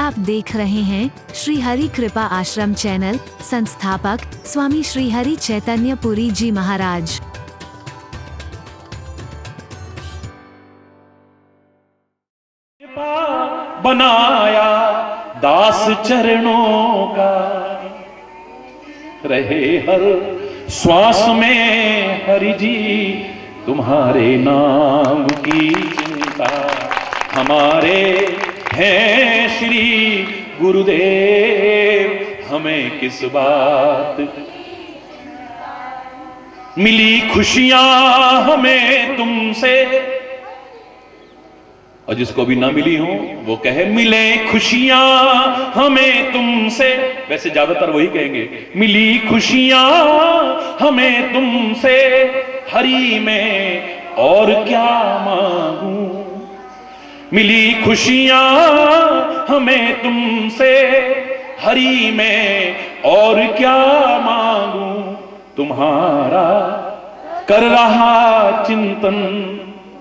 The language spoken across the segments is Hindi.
आप देख रहे हैं श्री हरि कृपा आश्रम चैनल। संस्थापक स्वामी श्री हरि चैतन्य पुरी जी महाराज। बनाया दास चरणों का, रहे हर श्वास में हरि जी तुम्हारे नाम की चिंता। हमारे हैं श्री गुरुदेव, हमें किस बात मिली खुशियां हमें तुमसे, और जिसको भी ना मिली हो वो कहे मिले खुशियां हमें तुमसे। वैसे ज्यादातर वही कहेंगे मिली खुशियां हमें तुमसे, हरि में और क्या मांगूं। मिली खुशियां हमें तुमसे, हरि में और क्या मांगूं। तुम्हारा कर रहा चिंतन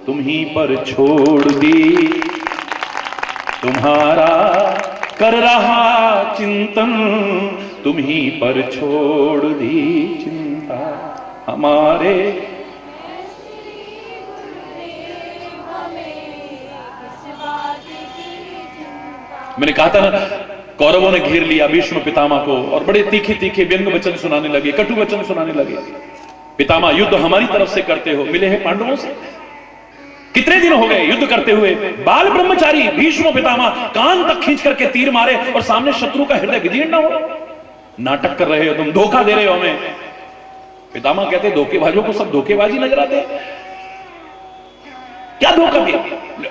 तुम्हीं पर छोड़ दी, तुम्हारा कर रहा चिंतन तुम्हीं पर छोड़ दी चिंता। हमारे मैंने कहा था ना, कौरवों ने घेर लिया भीष्म पितामह को और बड़े तीखे तीखे व्यंग वचन सुनाने लगे, कटु वचन सुनाने लगे। पितामह युद्ध हमारी तरफ से करते हो, मिले हैं पांडवों से। कितने दिन हो गए युद्ध करते हुए, बाल ब्रह्मचारी भीष्म पितामह कान तक खींच करके तीर मारे और सामने शत्रु का हृदय विदीर्ण हो। नाटक कर रहे हो तुम, धोखा दे रहे हो हमें। पितामह कहते धोखेबाजों को सब धोखेबाजी नजर आते। क्या धोखा दिया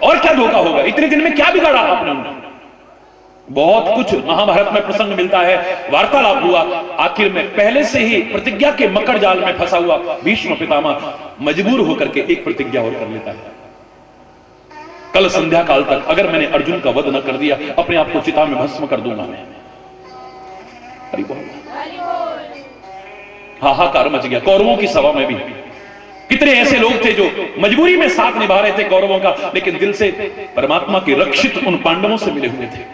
और क्या धोखा होगा, इतने दिन में क्या बिगाड़ा आपने। बहुत कुछ महाभारत में प्रसंग मिलता है, वार्तालाप हुआ। आखिर में पहले से ही प्रतिज्ञा के मकड़ जाल में फंसा हुआ भीष्म पितामह मजबूर होकर के एक प्रतिज्ञा और कर लेता है। कल संध्या काल तक अगर मैंने अर्जुन का वध न कर दिया, अपने आप को चिता में भस्म कर दूंगा मैं। हरि बोल। हाहाकार मच गया कौरवों की सभा में भी। कितने ऐसे लोग थे जो मजबूरी में साथ निभा रहे थे कौरवों का, लेकिन दिल से परमात्मा के रक्षित उन पांडवों से मिले हुए थे।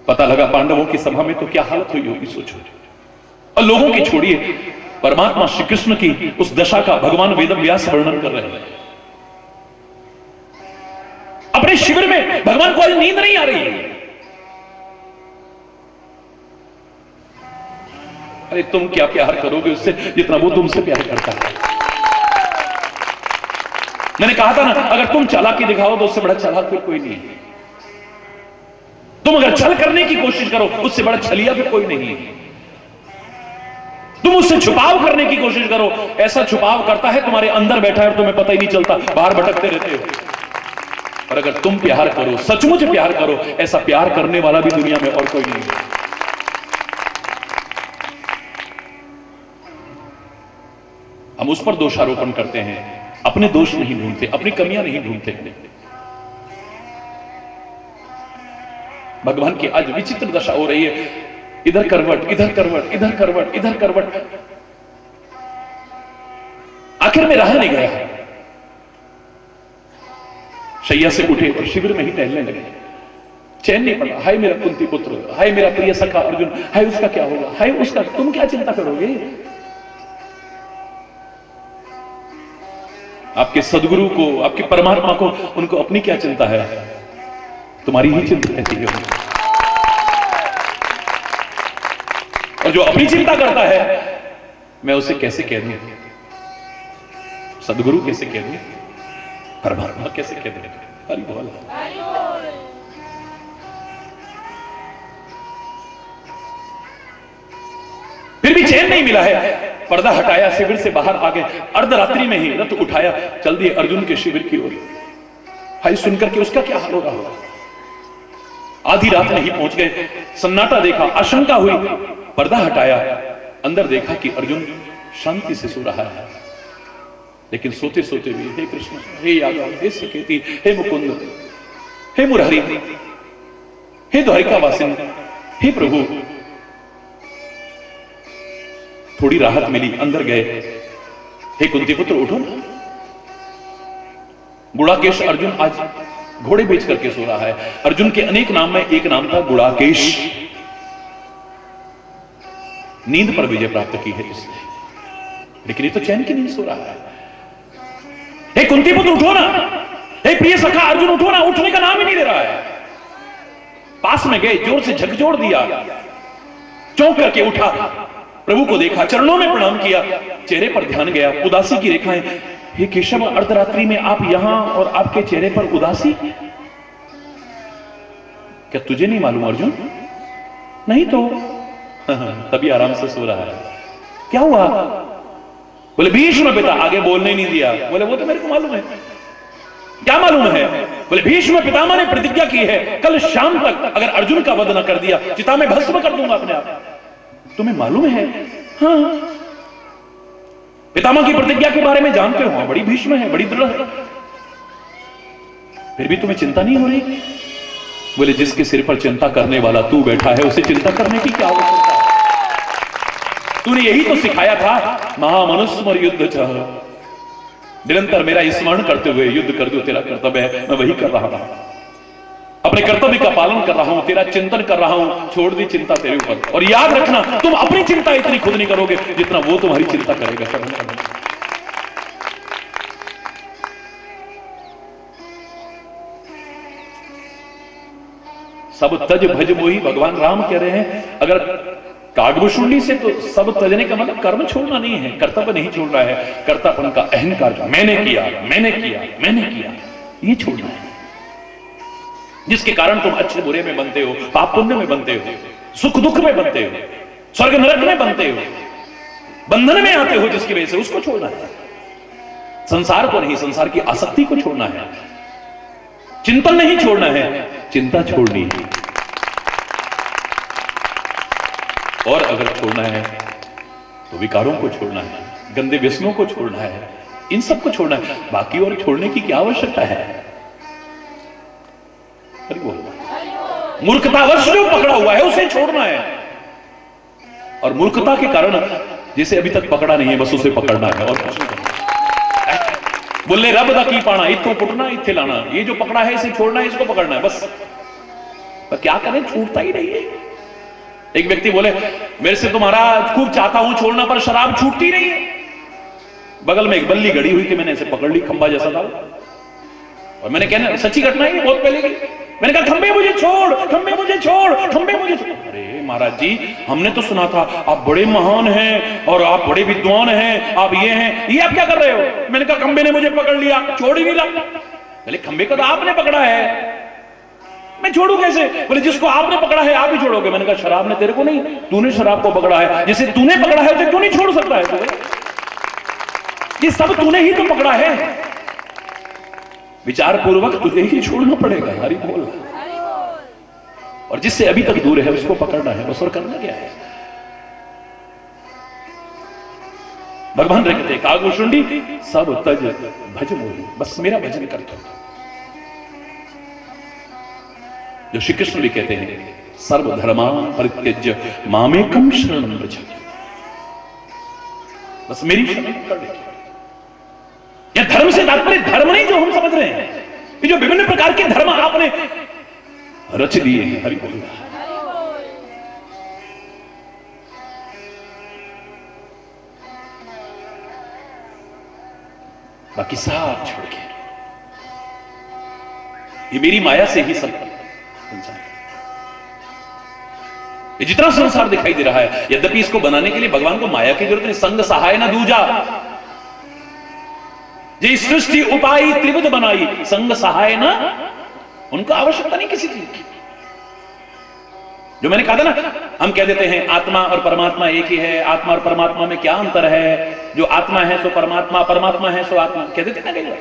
पता लगा पांडवों की सभा में तो क्या हालत हुई होगी सोचो। और लोगों की छोड़िए, परमात्मा श्री कृष्ण की उस दशा का भगवान वेद व्यास वर्णन कर रहे हैं। अपने शिविर में भगवान को आज नींद नहीं आ रही है। अरे तुम क्या प्यार करोगे उससे जितना वो तुमसे प्यार करता है। मैंने कहा था ना, अगर तुम चालाकी दिखाओ तो उससे बड़ा चालाक फिर कोई नहीं है। तुम अगर छल करने की कोशिश करो उससे बड़ा छलिया फिर कोई नहीं है। तुम उससे छुपाव करने की कोशिश करो, ऐसा छुपाव करता है तुम्हारे अंदर बैठा है और तुम्हें पता ही नहीं चलता, बाहर भटकते रहते हो। और अगर तुम प्यार करो, सचमुच प्यार करो, ऐसा प्यार करने वाला भी दुनिया में और कोई नहीं है। हम उस पर दोषारोपण करते हैं, अपने दोष नहीं ढूंढते, अपनी कमियां नहीं ढूंढते। भगवान की आज विचित्र दशा हो रही है, इधर करवट इधर करवट इधर करवट इधर करवट, आखिर में रहा नहीं गया। शैया से उठे और शिविर में ही टहलने लगे, चैन नहीं पड़ा। हाय मेरा कुंती पुत्र, हाय मेरा प्रिय सखा अर्जुन, हाय उसका क्या होगा, हाय उसका, तुम क्या चिंता करोगे। आपके सदगुरु को, आपके परमात्मा को, उनको अपनी क्या चिंता है, तुम्हारी ही चिंता रहती है। और जो अपनी चिंता करता है, मैं उसे कैसे कह दूं, सदगुरु कैसे कह दूं, परमात्मा कैसे कह दूं। हरि बोल। फिर भी चैन नहीं मिला है। पर्दा हटाया, शिविर से बाहर आ गए, अर्धरात्रि में ही रथ उठाया, चल दिए अर्जुन के शिविर की ओर। हाय सुनकर के उसका क्या हाल हो रहा होगा। आधी रात में ही पहुंच गए, सन्नाटा देखा, आशंका हुई, पर्दा हटाया, अंदर देखा कि अर्जुन शांति से सो रहा है। लेकिन सोते सोते भी हे कृष्ण, हे यादव, हे सकेती, हे मुकुंद, हे मुरारी, हे द्वारिका वासिन, हे प्रभु, थोड़ी राहत मिली, अंदर गए, हे कुंती पुत्र उठो ना। गुड़ाकेश अर्जुन आज घोड़े बेच करके सो रहा है। अर्जुन के अनेक नाम में एक नाम था गुड़ाकेश। नींद पर विजय प्राप्त की है इसने, लेकिन ये तो चैन की नींद सो रहा है। हे कुंती पुत्र उठो ना, हे प्रिय सखा अर्जुन उठो ना। उठने का नाम ही नहीं ले रहा है। पास में गए, जोर से झकझोर दिया, चौंक करके उठा, प्रभु को देखा, चरणों में प्रणाम किया, चेहरे पर ध्यान गया, उदासी की रेखाएं। हे केशव, अर्धरात्रि में आप यहां और आपके चेहरे पर उदासी, क्या तुझे नहीं मालूम अर्जुन? नहीं तो तभी आराम से सो रहा है। क्या हुआ? बोले भीष्म पिता। आगे बोलने नहीं दिया। बोले वो तो मेरे को मालूम है। क्या मालूम है? बोले भीष्म पितामह ने प्रतिज्ञा की है, कल शाम तक अगर अर्जुन का वध न कर दिया चिता में भस्म कर दूंगा अपने आप। तुम्हें मालूम है? हाँ, पितामह की प्रतिज्ञा के बारे में जानते हो। बड़ी भीष्म है, बड़ी दृढ़ है, फिर भी तुम्हें चिंता नहीं हो रही? बोले जिसके सिर पर चिंता करने वाला तू बैठा है, उसे चिंता करने की क्या आवश्यकता है? तूने यही तो सिखाया था, महामनुस्मर युद्ध चाह। निरंतर मेरा स्मरण करते हुए युद्ध कर दो, तेरा कर्तव्य है, मैं वही कर रहा हूं। अपने कर्तव्य का पालन कर रहा हूं, तेरा चिंतन कर रहा हूं। छोड़ दी चिंता तेरे ऊपर। और याद रखना, तुम अपनी चिंता इतनी खुद नहीं करोगे जितना वो तुम्हारी चिंता करेगा। सब तज भज मोही, भगवान राम कह रहे हैं। अगर कागभूषुंडी से तो सब तजने का मतलब कर्म छोड़ना नहीं है, कर्तव्य नहीं छोड़ना है। कर्तापन का अहंकार, मैंने किया, मैंने किया, मैंने किया, ये छोड़ना है। जिसके कारण तुम अच्छे बुरे में बनते हो, पाप पुण्य में बनते हो, सुख दुख में बनते हो, स्वर्ग नरक में बनते हो, बंधन में आते हो, जिसकी वजह से उसको छोड़ना है। संसार को नहीं, संसार की आसक्ति को छोड़ना है। चिंतन नहीं छोड़ना है, चिंता छोड़नी है। और अगर छोड़ना है तो विकारों को छोड़ना है, गंदे व्यसनों को छोड़ना है, इन सब को छोड़ना है। बाकी और छोड़ने की क्या आवश्यकता है? मूर्खतावश जो पकड़ा हुआ है उसे छोड़ना है। और मूर्खता के कारण जिसे अभी तक पकड़ा नहीं है, बस उसे पकड़ना है और कुछ नहीं करना। बोले रब दा की पाना, इतो पुटना इथे लाना। ये जो पकड़ा है इसे छोड़ना है, इसको पकड़ना है बस। पर क्या करें, छूटता ही नहीं है। एक व्यक्ति बोले मेरे से तुम्हारा खूब चाहता हूं छोड़ना, पर शराब छूटती नहीं है। बगल में एक बल्ली गड़ी हुई थी, मैंने इसे पकड़ ली, खंबा जैसा था। और मैंने कहना, सच्ची घटना है बहुत पहले की, मैंने कहा खंबे मुझे छोड़, खंबे मुझे छोड़, खंबे मुझे छोड़। अरे महाराज जी, हमने तो सुना था आप बड़े महान हैं और आप बड़े विद्वान हैं, आप ये हैं, ये आप क्या कर रहे हो? मैंने कहा खंबे ने मुझे पकड़ लिया, छोड़ ही नहीं रहा। बोले खंबे को तो आपने पकड़ा है, मैं छोड़ू कैसे? बोले जिसको आपने पकड़ा है आप ही छोड़ोगे। मैंने कहा शराब ने तेरे को नहीं, तूने शराब को पकड़ा है। जिसे तूने पकड़ा है उसे क्यों नहीं छोड़ सकता है? ये सब तूने ही तो पकड़ा है, विचार पूर्वक तुझे ही छोड़ना पड़ेगा। हरि बोल। और जिससे अभी तक दूर है उसको पकड़ना है बस, और करना क्या है? भगवान कहते कागभूषुंडी सब तज भज मोही, बस मेरा भजन कर दो। जो श्री कृष्ण भी कहते हैं सर्वधर्मान परित्यज्य मामेकम शरणं व्रज, बस मेरी शरण कर ले। या धर्म से तात्पर्य धर्म नहीं जो हम समझ रहे हैं, ये जो विभिन्न प्रकार के धर्म आपने रच दिए हैं। हरि बोल। बाकी सब छोड़ के, ये मेरी माया से ही सब संसार, ये जितना संसार दिखाई दे रहा है, यद्यपि इसको बनाने के लिए भगवान को माया की जरूरत नहीं। संग सहाय न दूजा, ये सृष्टि उपाई त्रिविध बनाई, संग सहाय ना, उनको आवश्यकता नहीं किसी चीज की। जो मैंने कहा था ना, हम कह देते हैं आत्मा और परमात्मा एक ही है, आत्मा और परमात्मा में क्या अंतर है? जो आत्मा है सो परमात्मा, परमात्मा है सो आत्मा, कह देते ना कई बार।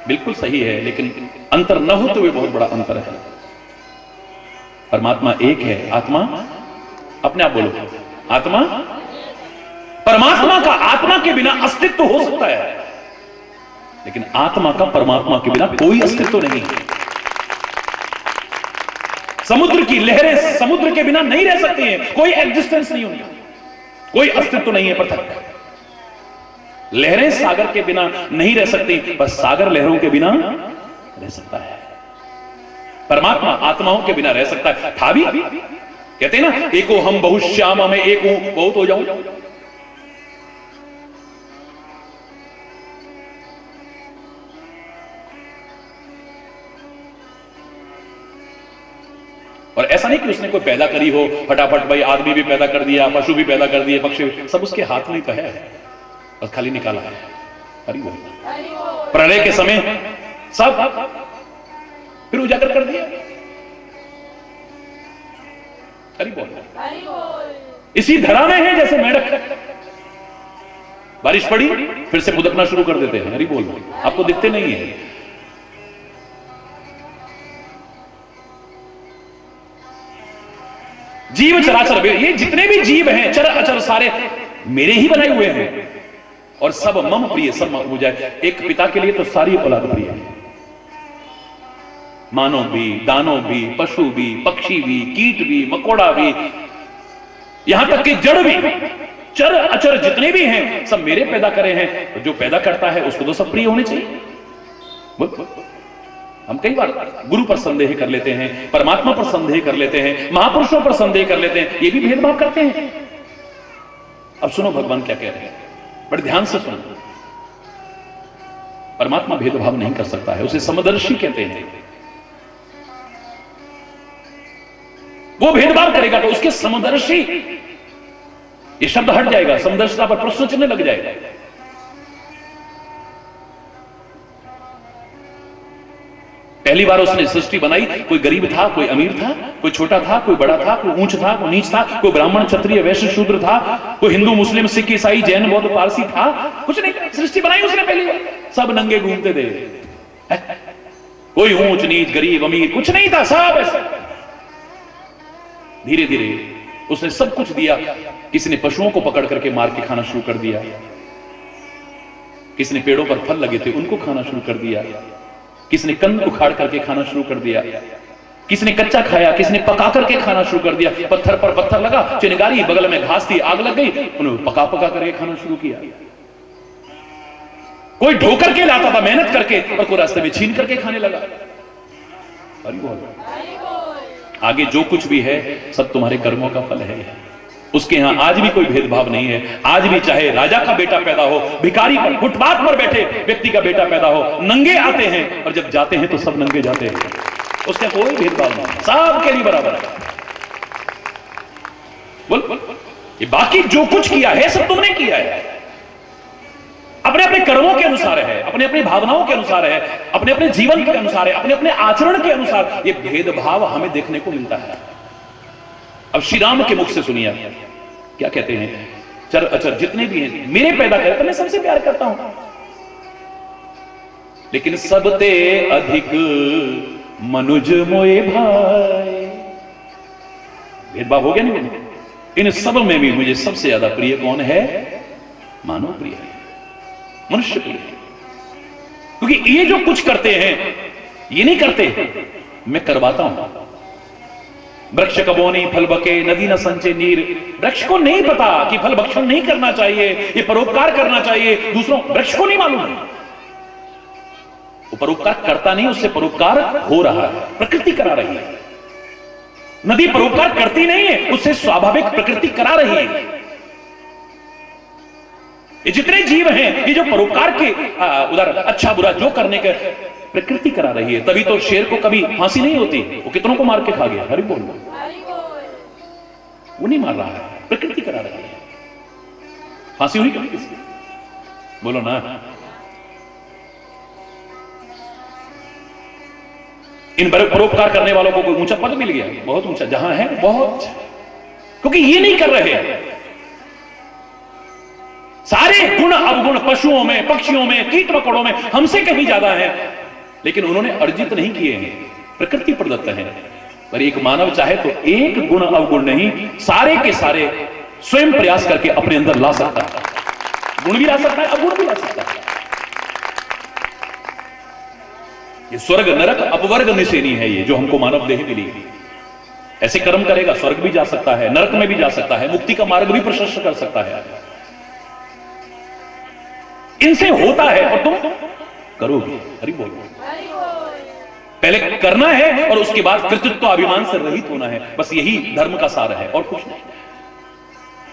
बिल्कुल सही है, लेकिन अंतर न हो तो भी बहुत बड़ा अंतर है। परमात्मा एक है, आत्मा, अपने आप बोलो, आत्मा, परमात्मा का आत्मा के बिना अस्तित्व हो सकता है, लेकिन आत्मा का परमात्मा के बिना कोई अस्तित्व नहीं है। समुद्र की लहरें समुद्र के बिना नहीं रह सकती हैं, कोई एग्जिस्टेंस नहीं उनका, कोई अस्तित्व नहीं है पृथक। लहरें सागर के बिना नहीं रह सकती, पर सागर लहरों के बिना रह सकता है। परमात्मा आत्माओं के बिना रह सकता है। था भी, कहते हैं ना, एको हम बहुश्याम, मैं एक हूं बहुत हो जाऊं। और ऐसा नहीं कि उसने कोई पैदा करी हो फटाफट, भाई आदमी भी पैदा कर दिया, पशु भी पैदा कर दिए, पक्षी भी, सब उसके हाथ में तो है, बस खाली निकाला है। हरि बोल। प्रलय के समय सब फिर उजागर कर दिया। हरि बोल। इसी धरा में है जैसे मेढक, बारिश पड़ी फिर से फुदकना शुरू कर देते हैं। हरि बोल। आपको दिखते नहीं है। जीव चराचर, ये जितने भी जीव हैं चर अचर सारे मेरे ही बनाए हुए हैं, और सब मम प्रिय, सब मम जाए। एक पिता के लिए तो सारी औलाद प्रिय है। मानव भी, दानव भी, पशु भी, पक्षी भी, कीट भी, मकोड़ा भी, यहां तक कि जड़ भी, चर अचर जितने भी हैं सब मेरे पैदा करे हैं। तो जो पैदा करता है उसको तो सब प्रिय होने चाहिए। हम कई बार गुरु पर संदेह कर लेते हैं, परमात्मा पर संदेह कर लेते हैं, महापुरुषों पर संदेह कर लेते हैं, ये भी भेदभाव करते हैं। अब सुनो भगवान क्या कह रहे हैं, बड़े ध्यान से सुनो। परमात्मा भेदभाव नहीं कर सकता है, उसे समदर्शी कहते हैं। वो भेदभाव करेगा तो उसके समदर्शी, ये शब्द हट जाएगा, समदर्शिता पर प्रश्न चिन्ह लग जाएगा। पहली बार उसने सृष्टि बनाई, कोई गरीब था, कोई अमीर था, कोई छोटा था, कोई बड़ा था, कोई ऊंच था, कोई नीच था, कोई ब्राह्मण क्षत्रिय वैश्य शूद्र था, कोई हिंदू मुस्लिम सिख ईसाई जैन बौद्ध पारसी था, कुछ नहीं। सृष्टि बनाई उसने पहली बार, सब नंगे घूमते थे, कोई ऊंच नीच गरीब अमीर कुछ नहीं था, सब ऐसे। धीरे धीरे उसने सब कुछ दिया। किसी ने पशुओं को पकड़ करके मार के खाना शुरू कर दिया, किसी ने पेड़ों पर फल लगे थे उनको खाना शुरू कर दिया, किसी ने कंद उखाड़ करके खाना शुरू कर दिया, किसी ने कच्चा खाया, किसी ने पका करके खाना शुरू कर दिया। पत्थर पर पत्थर लगा, चिनगारी, बगल में घास थी, आग लग गई, उन्होंने पका पका करके खाना शुरू किया। कोई ढो करके लाता था मेहनत करके, और कोई रास्ते में छीन करके खाने लगा। आगे जो कुछ भी है सब तुम्हारे कर्मों का फल है। उसके यहां आज भी कोई भेदभाव नहीं है। आज भी चाहे राजा का बेटा पैदा हो, भिखारी पर फुटपाथ पर बैठे व्यक्ति का बेटा पैदा हो, नंगे आते हैं और जब जाते हैं तो सब नंगे जाते हैं। उसका कोई भेदभाव नहीं, सबके लिए बराबर है। बोल, ये बाकी जो कुछ किया है सब तुमने किया है, अपने अपने कर्मों के अनुसार है, अपने अपनी भावनाओं के अनुसार है, अपने अपने जीवन के अनुसार है, अपने अपने आचरण के अनुसार। ये भेदभाव हमें देखने को मिलता है। अब श्री राम के मुख से सुनिए क्या कहते हैं। चर अचर जितने भी हैं मेरे पैदा करे, तो मैं सबसे प्यार करता हूं, लेकिन सबते अधिक मनुज मोए भाई। भेदभाव हो गया नहीं? इन सब में भी मुझे सबसे ज्यादा प्रिय कौन है? मानव प्रिय है, मनुष्य प्रिय है। क्योंकि ये जो कुछ करते हैं ये नहीं करते, मैं करवाता हूं। वृक्ष कबो नहीं फल बके, नदी न संचे नीर। वृक्ष को नहीं पता कि फल भक्षण नहीं करना चाहिए, ये परोपकार करना चाहिए दूसरों। वृक्ष को नहीं मालूम है, वो परोपकार करता नहीं, उससे परोपकार हो रहा है, प्रकृति करा रही है। नदी परोपकार करती नहीं है, उससे स्वाभाविक प्रकृति करा रही है। ये जितने जीव हैं, ये जो परोपकार के उधर अच्छा बुरा जो करने के प्रकृति करा रही है। तभी तो शेर को कभी फांसी नहीं होती, वो कितनों को मार के खा गया। हरि बोल। वो नहीं मार रहा है, प्रकृति करा रही है। फांसी हुई कभी किसी? बोलो ना। इन परोपकार करने वालों को कोई ऊंचा पद मिल गया, बहुत ऊंचा, जहां है बहुत, क्योंकि ये नहीं कर रहे हैं। सारे गुण अवगुण पशुओं में, पक्षियों में, कीट मकोड़ों में हमसे कहीं ज्यादा है, लेकिन उन्होंने अर्जित नहीं किए हैं, प्रकृति प्रदत्त है। पर एक मानव चाहे तो एक गुण अवगुण नहीं, सारे के सारे स्वयं प्रयास करके अपने अंदर ला सकता है। गुण भी ला सकता है, अवगुण भी ला सकता है। ये स्वर्ग नरक अपवर्ग निशेनी है, ये जो हमको मानव देह मिली। ऐसे कर्म करेगा स्वर्ग भी जा सकता है, नरक में भी जा सकता है, मुक्ति का मार्ग भी प्रशस्त कर सकता है। इनसे होता है और तुम करोगे। हरि बोल। पहले करना है और उसके बाद कृतित्व अभिमान से रहित होना है। बस यही धर्म का सार है और कुछ नहीं।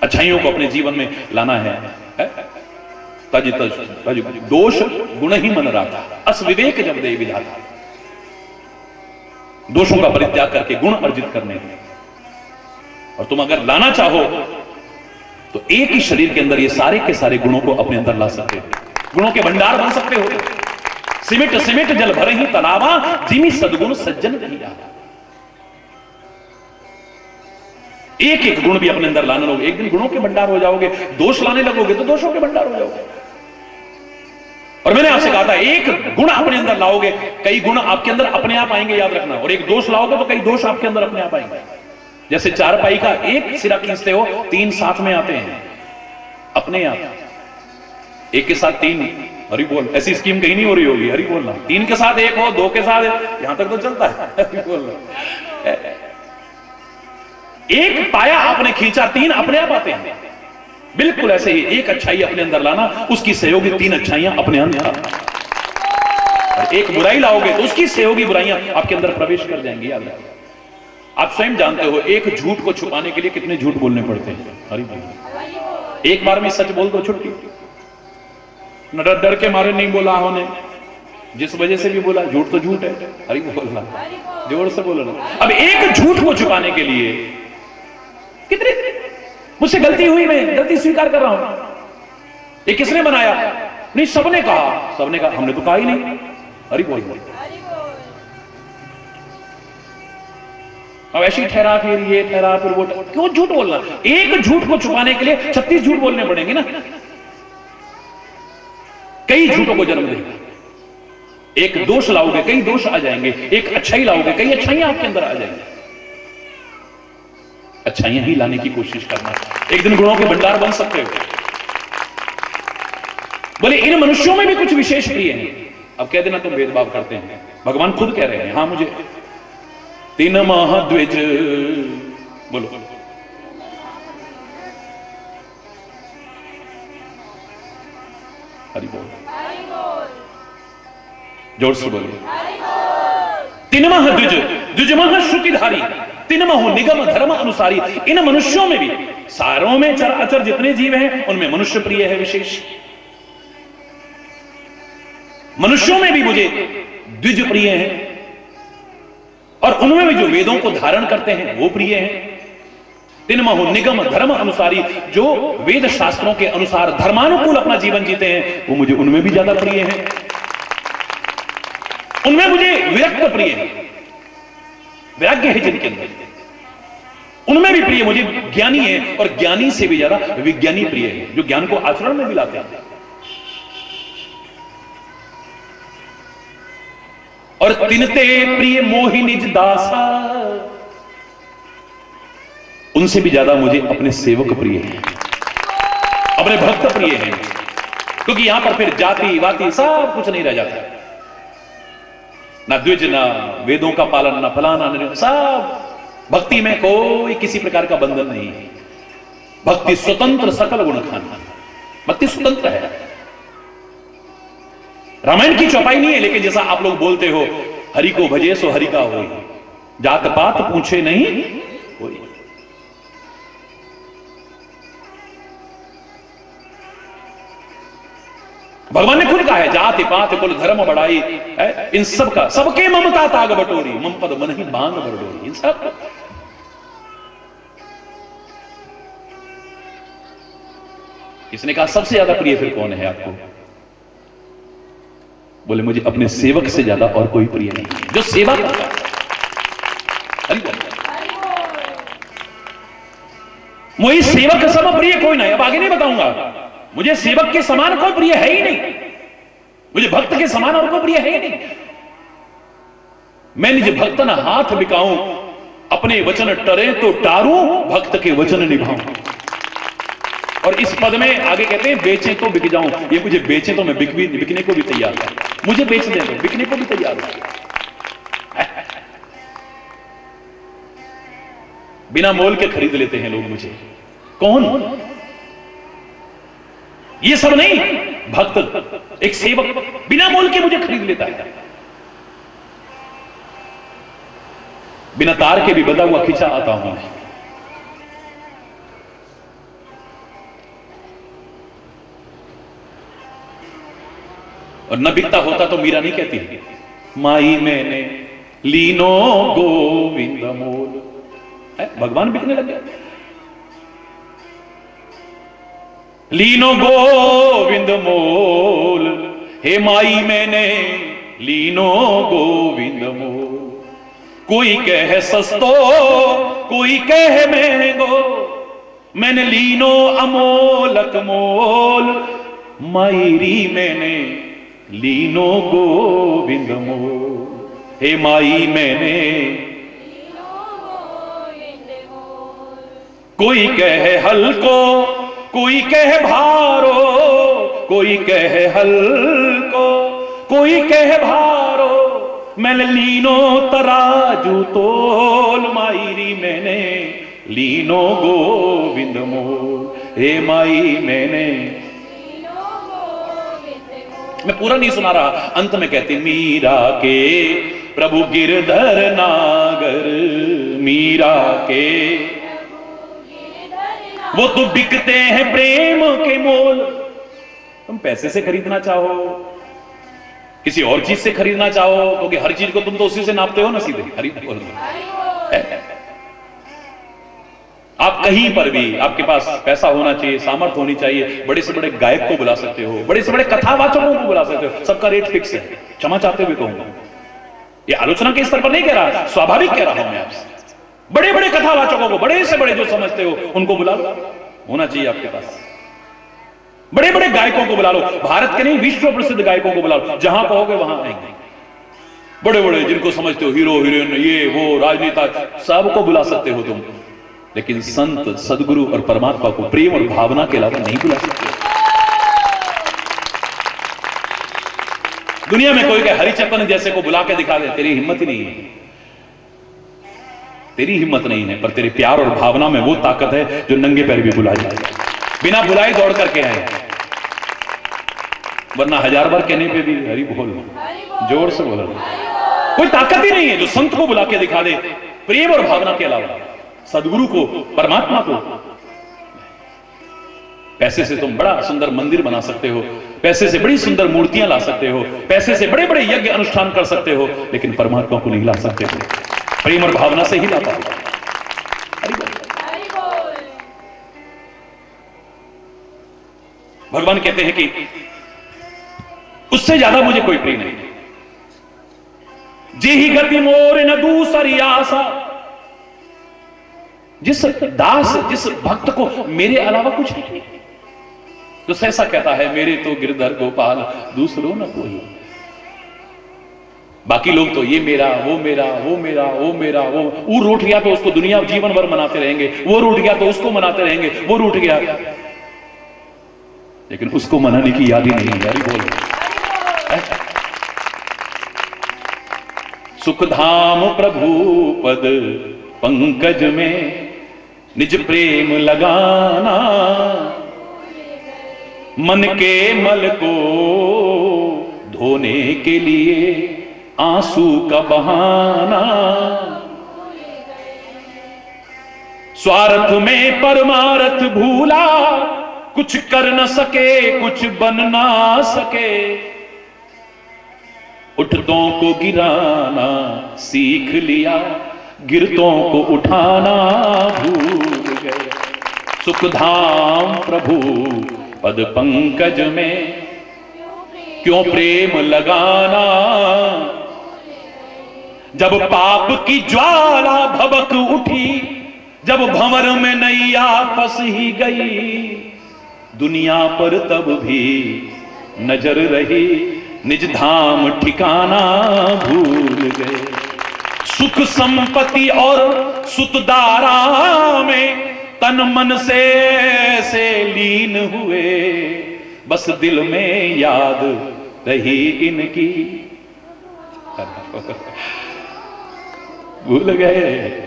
अच्छाइयों को अपने जीवन में लाना है। तज तज तज दोष गुण ही मन राता, अस विवेक जब दे विधाता। दोषों का परित्याग करके गुण अर्जित करने हैं। और तुम अगर लाना चाहो तो एक ही शरीर के अंदर ये सारे के सारे गुणों को अपने अंदर ला सकते हो। गुणों के भंडार बन सकते हो। सिमट सिमट जल भरे ही तलावा, जिमी सद्गुण सज्जन किया। एक एक गुण भी अपने अंदर लाने लोगे, एक दिन गुणों के भंडार हो जाओगे। दोष लाने लगोगे तो दोषों के भंडार हो जाओगे। और मैंने आपसे कहा था, एक गुण अपने अंदर लाओगे, कई गुण आपके अंदर अपने आप आएंगे, याद रखना। और एक दोष लाओगे तो कई दोष आपके अंदर अपने आप आएंगे। जैसे चारपाई का एक सिरा खींचते हो, तीन साथ में आते हैं अपने आप। एक के साथ तीन, हरि बोल। ऐसी स्कीम कहीं नहीं हो रही होगी, हरि बोलना। तीन के साथ एक हो, दो के साथ यहां तक तो चलता है, हरि बोलना। एक पाया आपने खींचा, तीन अपने आप आते हैं। बिल्कुल ऐसे ही एक अच्छाई अपने अंदर लाना, उसकी सहयोगी तीन अच्छाइयां अपने अंदर। और एक बुराई लाओगे तो उसकी सहयोगी बुराइयां आपके अंदर प्रवेश कर जाएंगी। याद रखिए, आप स्वयं जानते हो एक झूठ को छुपाने के लिए कितने झूठ बोलने पड़ते हैं। हरि बोल। एक बार में सच बोल दो, छुट्टी। न डर के मारे नहीं बोला होने, जिस वजह से भी बोला, झूठ तो झूठ है। हरि बोलना, जोर से बोलना। अब एक झूठ को छुपाने के लिए कितने, मुझसे गलती हुई, मैं गलती स्वीकार कर रहा हूं। ये किसने बनाया? नहीं, सबने कहा। सबने कहा, हमने तो कहा ही नहीं। हरि बोल। अब ऐसी ठहरा, फिर ये ठहरा, फिर वो। क्यों झूठ बोलना? एक झूठ को छुपाने के लिए 36 झूठ बोलने पड़ेंगे ना। कई झूठों को जन्म देगा। एक दोष लाओगे, कई दोष आ जाएंगे। एक अच्छाई लाओगे, कई अच्छाइयां आपके अंदर आ जाएंगी। अच्छाइयां ही लाने की कोशिश करना, एक दिन गुणों के भंडार बन सकते हो। बोले इन मनुष्यों में भी कुछ विशेष प्रिय है। अब कह देना तुम भेदभाव करते हैं, भगवान खुद कह रहे हैं। हां, मुझे तीन महाद्विज, बोलो हरि बोल, जोर से बोलिए। तीन महाद्विज, द्विजमह श्रुतिधारी, तीन महो निगम धर्म अनुसारी। इन मनुष्यों में भी, सारों में चर अचर जितने जीव हैं उनमें मनुष्य प्रिय है विशेष। मनुष्यों में भी मुझे द्विज प्रिय हैं, और उनमें भी जो वेदों को धारण करते हैं वो प्रिय हैं। तीन महो निगम धर्म अनुसारी, जो वेद शास्त्रों के अनुसार धर्मानुकूल अपना जीवन जीते हैं, वो मुझे उनमें भी ज्यादा प्रिय हैं। उनमें मुझे विरक्त प्रिय है, वैराग्य है जिनके अंदर, उनमें भी प्रिय मुझे ज्ञानी है। और ज्ञानी से भी ज्यादा विज्ञानी प्रिय है, जो ज्ञान को आचरण में मिलाते हैं। और तिनते प्रिय मोहि निज दासा, उनसे भी ज्यादा मुझे अपने सेवक प्रिय हैं, अपने भक्त प्रिय हैं। क्योंकि यहां पर फिर जाति वाति सब कुछ नहीं रह जाता, ना द्विज, ना वेदों का पालन, ना फलाना, सब। भक्ति में कोई किसी प्रकार का बंधन नहीं है। भक्ति स्वतंत्र सकल गुण खाना, भक्ति स्वतंत्र है। रामायण की चौपाई नहीं है, लेकिन जैसा आप लोग बोलते हो, हरि को भजे सो हरि का होई, जात पात पूछे नहीं कोई। भगवान ने खुद कहा है, जाति पात कुल धर्म बढ़ाई, इन सब का सबके ममता ताग बटोरी, मम पद मन ही बांध बरडोरी। इन सब इसने कहा सबसे ज्यादा प्रिय फिर कौन है आपको? बोले मुझे अपने सेवक से ज्यादा और कोई प्रिय नहीं, जो सेवा करता है। मुझे सेवक सब प्रिय कोई नहीं। अब आगे नहीं बताऊंगा। मुझे सेवक के समान कोई प्रिय है ही नहीं, मुझे भक्त के समान और कोई प्रिय है ही नहीं। मैं निज भक्त न हाथ बिकाऊं, अपने वचन टरे तो टारूं, भक्त के वचन निभाऊं। और इस पद में आगे कहते हैं बेचे तो बिक जाऊं। ये मुझे बेचे तो मैं बिकने को भी तैयार हूं, मुझे बेच दे तो बिकने को भी तैयार हूं। बिना मोल के खरीद लेते हैं लोग मुझे। कौन? ये सब नहीं, भक्त एक सेवक बिना मोल के मुझे खरीद लेता है, बिना तार के भी बंधा हुआ खींचा आता हूं मैं। और न बिकता होता तो मीरा नहीं कहती माई मैंने लीनो गोविंद मोल। भगवान बिकने लग गया। लीनो गोविंद मोल, हे माई मैंने लीनो गोविंद मोल। कोई कहे सस्तो कोई कहे महंगो, मैंने लीनो अमोलक मोल। माईरी मैंने लीनो गोविंद मोल, हे माई मैंने कोई कहे हल्को कोई कहे भारो, कोई कहे हल्को कोई कहे भारो, मैंने लीनो तराजू तोल। माईरी मैंने लीनो गोविंद मोल, हे माई मैंने। मैं पूरा नहीं सुना रहा, अंत में कहती मीरा के प्रभु गिरधर नागर, मीरा के वो तो बिकते हैं प्रेम के मोल। तुम पैसे से खरीदना चाहो, किसी और चीज से खरीदना चाहो, क्योंकि हर चीज को तुम तो उसी से नापते हो ना, सीधे खरीद बोल। आप कहीं पर भी आपके पास पैसा होना चाहिए, सामर्थ्य होनी चाहिए, बड़े से बड़े गायक को बुला सकते हो, बड़े से बड़े कथावाचकों को बुला सकते हो, सबका रेट फिक्स है। क्षमा चाहते हुए कहूंगा, ये आलोचना के स्तर पर नहीं कह रहा, स्वाभाविक कह रहा हूं मैं आपसे। बड़े बड़े कथावाचकों को, बड़े से बड़े जो समझते हो उनको बुला लो, होना चाहिए आपके पास। बड़े बड़े गायकों को बुला लो, भारत के नहीं विश्व प्रसिद्ध गायकों को बुला लो, जहां कहोगे वहां आएंगे। बड़े बड़े जिनको समझते हो, हीरो हीरोइन, ये वो राजनेता, सबको बुला सकते हो तुम, लेकिन संत सदगुरु और परमात्मा को प्रेम और भावना के अलावा नहीं बुला सकते। दुनिया में कोई कहे हरिचंदन जैसे को बुला के दिखा दे, तेरी हिम्मत ही नहीं है, तेरी हिम्मत नहीं है, पर तेरे प्यार और भावना में वो ताकत है जो नंगे पैर भी बुला जाए, बिना बुलाए दौड़ करके आए। वरना 1000 बार कहने पे भी हरि बोल, जोर से बोला, कोई ताकत ही नहीं है जो संत को बुला के दिखा दे प्रेम और भावना के अलावा, सदगुरु को, परमात्मा को। पैसे से तुम बड़ा सुंदर मंदिर बना सकते हो, पैसे से बड़ी सुंदर मूर्तियां ला सकते हो, पैसे से बड़े बड़े यज्ञ अनुष्ठान कर सकते हो, लेकिन परमात्मा को नहीं ला सकते हो। प्रेम और भावना से ही लाता है। भगवान कहते हैं कि उससे ज्यादा मुझे कोई प्रिय नहीं, जे ही गति मोर न दूसरी आशा। जिस दास, जिस भक्त को मेरे अलावा कुछ नहीं, तो सहसा कहता है मेरे तो गिरधर गोपाल दूसरों न कोई। बाकी लोग तो ये मेरा वो मेरा वो मेरा वो मेरा, वो रूठ गया तो उसको दुनिया जीवन भर मनाते रहेंगे, वो रूठ गया तो उसको मनाते रहेंगे, वो रूठ गया, लेकिन उसको मनाने की याद ही नहीं है। बोल सुखधाम प्रभु पद पंकज में निज प्रेम लगाना, मन के मल को धोने के लिए आंसू का बहाना। स्वार्थ में परमार्थ भूला, कुछ कर न सके कुछ बन ना सके। उठतों को गिराना सीख लिया, गिरतों को उठाना भूल गए। सुखधाम प्रभु पद पंकज में क्यों प्रेम लगाना। जब पाप की ज्वाला भभक उठी, जब भंवर में नैया फंस ही गई, दुनिया पर तब भी नजर रही, निज धाम ठिकाना भूल गए। सुख संपत्ति और सुतदारा में तन मन से लीन हुए, बस दिल में याद रही इनकी। भूल गए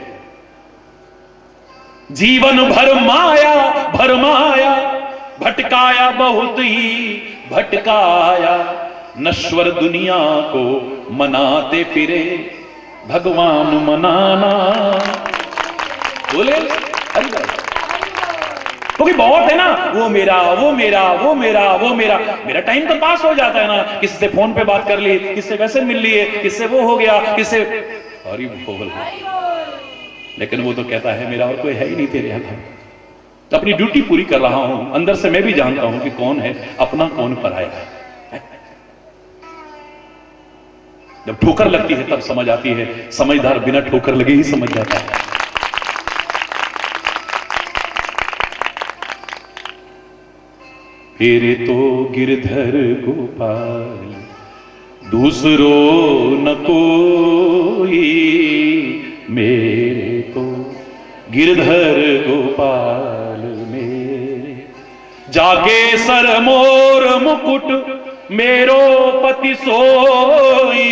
जीवन भर माया भटकाया बहुत ही भटकाया, नश्वर दुनिया को मनाते फिरे भगवान मनाना। बोले क्योंकि बहुत है ना, वो मेरा वो मेरा वो मेरा वो मेरा, मेरा टाइम तो पास हो जाता है ना, किसी से फोन पे बात कर ली, किससे वैसे मिल लिए, किससे वो हो गया, किससे हरी बोल। लेकिन वो तो कहता है मेरा और कोई है ही नहीं तेरे यहाँ। तो अपनी ड्यूटी पूरी कर रहा हूं, अंदर से मैं भी जानता हूं कि कौन है अपना कौन पराया है। जब ठोकर लगती है तब समझ आती है, समझदार बिना ठोकर लगे ही समझ जाता है। तेरे तो गिरधर गोपाल दूसरो न कोई, मेरे तो गिरधर गोपाल मेरे। जाके सर मोर मुकुट मेरो पति सोई,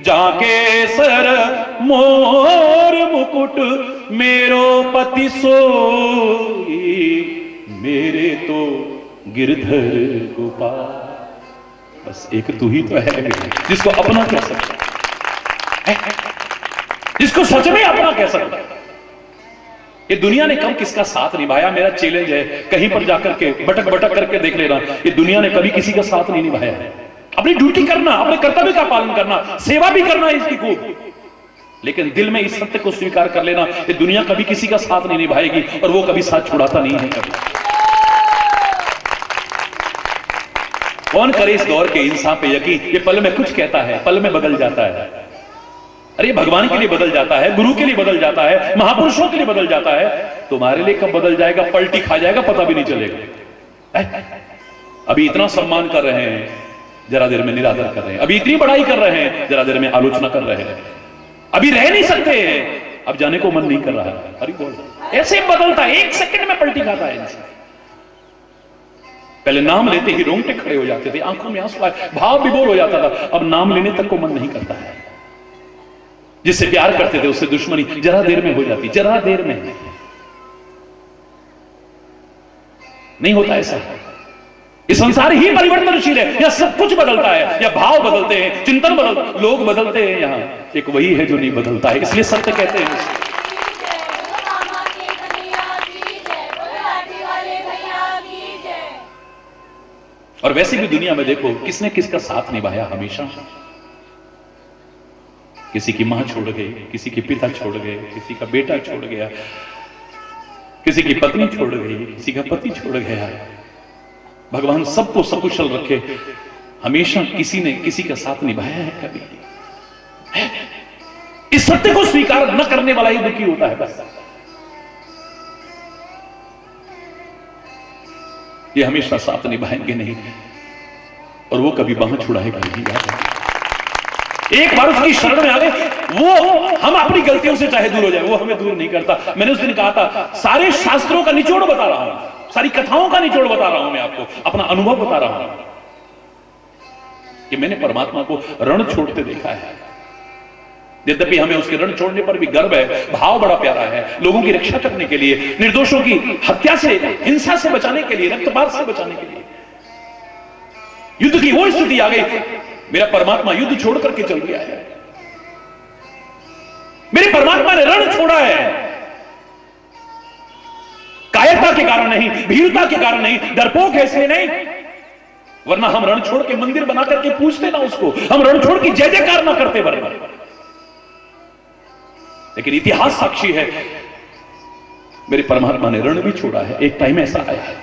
जाके सर मोर मुकुट मेरो पति सोई, मेरे तो गिरधर गोपाल। बस एक तू ही तो है जिसको अपना कह सकता है, जिसको सच में अपना कह सकता है। ये दुनिया ने कब किसका साथ निभाया? मेरा चैलेंज है, कहीं पर जाकर के भटक भटक करके देख लेना, ये दुनिया ने कभी किसी का साथ नहीं निभाया है। अपनी ड्यूटी करना, अपने कर्तव्य का पालन करना, सेवा भी करना है इसकी खूब, लेकिन दिल में इस सत्य को स्वीकार कर लेना, ये दुनिया कभी किसी का साथ नहीं निभाएगी और वो कभी साथ छुड़ाता नहीं है कभी। कौन करे इस दौर के इंसान पे यकीन, ये पल में कुछ कहता है, पल में बदल जाता है। अरे भगवान के लिए बदल जाता है, गुरु के लिए बदल जाता है, महापुरुषों के लिए बदल जाता है। तुम्हारे लिए कब बदल जाएगा, पलटी खा जाएगा, पता भी नहीं चलेगा। अभी इतना सम्मान कर रहे हैं, जरा देर में निरादर कर रहे हैं। अभी इतनी बड़ाई कर रहे हैं, जरा देर में आलोचना कर रहे हैं। अभी रह नहीं सकते हैं, अब जाने को मन नहीं कर रहा है। अरे बोल, ऐसे बदलता है, एक सेकंड में पलटी खाता है इंसान। पहले नाम लेते ही रोंगटे खड़े हो जाते थे, आंखों में आंसू आए, भाव विभोर हो जाता था। अब नाम लेने तक को मन नहीं करता है। जिससे प्यार करते थे उससे दुश्मनी जरा देर में हो जाती, जरा देर में। नहीं होता ऐसा। ये संसार ही परिवर्तनशील है, या सब कुछ बदलता है, या भाव बदलते हैं, चिंतन बदल, लोग बदलते हैं। यहां एक वही है जो नहीं बदलता है, इसलिए सत्य कहते हैं। और वैसे भी दुनिया में देखो, किसने किसका साथ निभाया हमेशा। किसी की मां छोड़ गई, किसी के पिता छोड़ गए, किसी का बेटा छोड़ गया, किसी की पत्नी छोड़ गई, किसी का पति छोड़ गया। भगवान सबको सकुशल रखे, हमेशा किसी ने किसी का साथ निभाया है कभी? इस सत्य को स्वीकार न करने वाला ही दुखी होता है बस। ये हमेशा साथ निभाएंगे नहीं, और वो कभी बाह छुड़ाएगा नहीं। याद है, एक बार उसकी शरण में आ गए, वो हम अपनी गलतियों से चाहे दूर हो जाए, वो हमें दूर नहीं करता। मैंने उस दिन कहा था, सारे शास्त्रों का निचोड़ बता रहा हूं, सारी कथाओं का निचोड़ बता रहा हूं, मैं आपको अपना अनुभव बता रहा हूं कि मैंने परमात्मा को रण छोड़ते देखा है। यद्यपि हमें उसके रण छोड़ने पर भी गर्व है, भाव बड़ा प्यारा है, लोगों की रक्षा करने के लिए, निर्दोषों की हत्या से, हिंसा से बचाने के लिए, रक्तपात से बचाने के लिए। युद्ध की वो स्थिति आ गई, मेरा परमात्मा युद्ध छोड़ करके चल गया है। मेरे परमात्मा ने रण छोड़ा है, कायरता के कारण नहीं, भीरुता के कारण नहीं, डरपोक है इसलिए नहीं, वरना हम रण छोड़ के मंदिर बना करके पूछते ना उसको, हम रण छोड़ के जय जयकार ना करते वरना। लेकिन इतिहास साक्षी है, मेरे परमात्मा ने रण भी छोड़ा है। एक टाइम ऐसा आया है,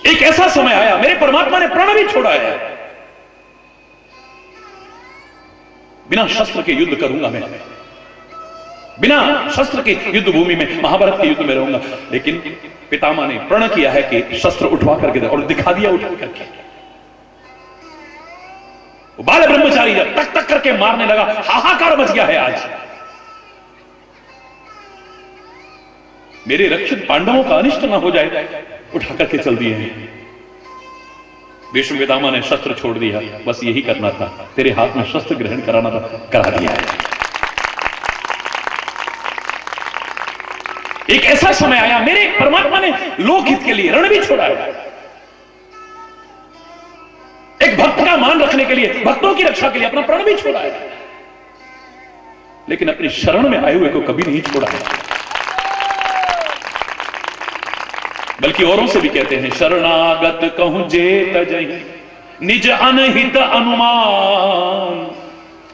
एक ऐसा समय आया, मेरे परमात्मा ने प्रण भी छोड़ा है। बिना शस्त्र के युद्ध करूंगा मैं, बिना शस्त्र के युद्ध भूमि में, महाभारत के युद्ध में रहूंगा। लेकिन पितामह ने प्रण किया है कि शस्त्र उठवा करके दे, और दिखा दिया उठा करके। बाल ब्रह्मचारी जब टक टक करके मारने लगा, हाहाकार मच गया है आज। मेरे रक्षित पांडवों का अनिष्ट ना हो जाए, उठा करके चल दिए हैं। भीष्म पितामह ने शस्त्र छोड़ दिया, बस यही करना था, तेरे हाथ में शस्त्र ग्रहण कराना था, करा दिया है। एक ऐसा समय आया मेरे परमात्मा ने लोकहित के लिए रण भी छोड़ा है। एक भक्त का मान रखने के लिए, भक्तों की रक्षा के लिए अपना प्राण भी छोड़ा है, लेकिन अपनी शरण में आए हुए को कभी नहीं छोड़ा है। बल्कि औरों से भी कहते हैं, शरणागत कहूं जे तजहि निज अनहित अनुमान,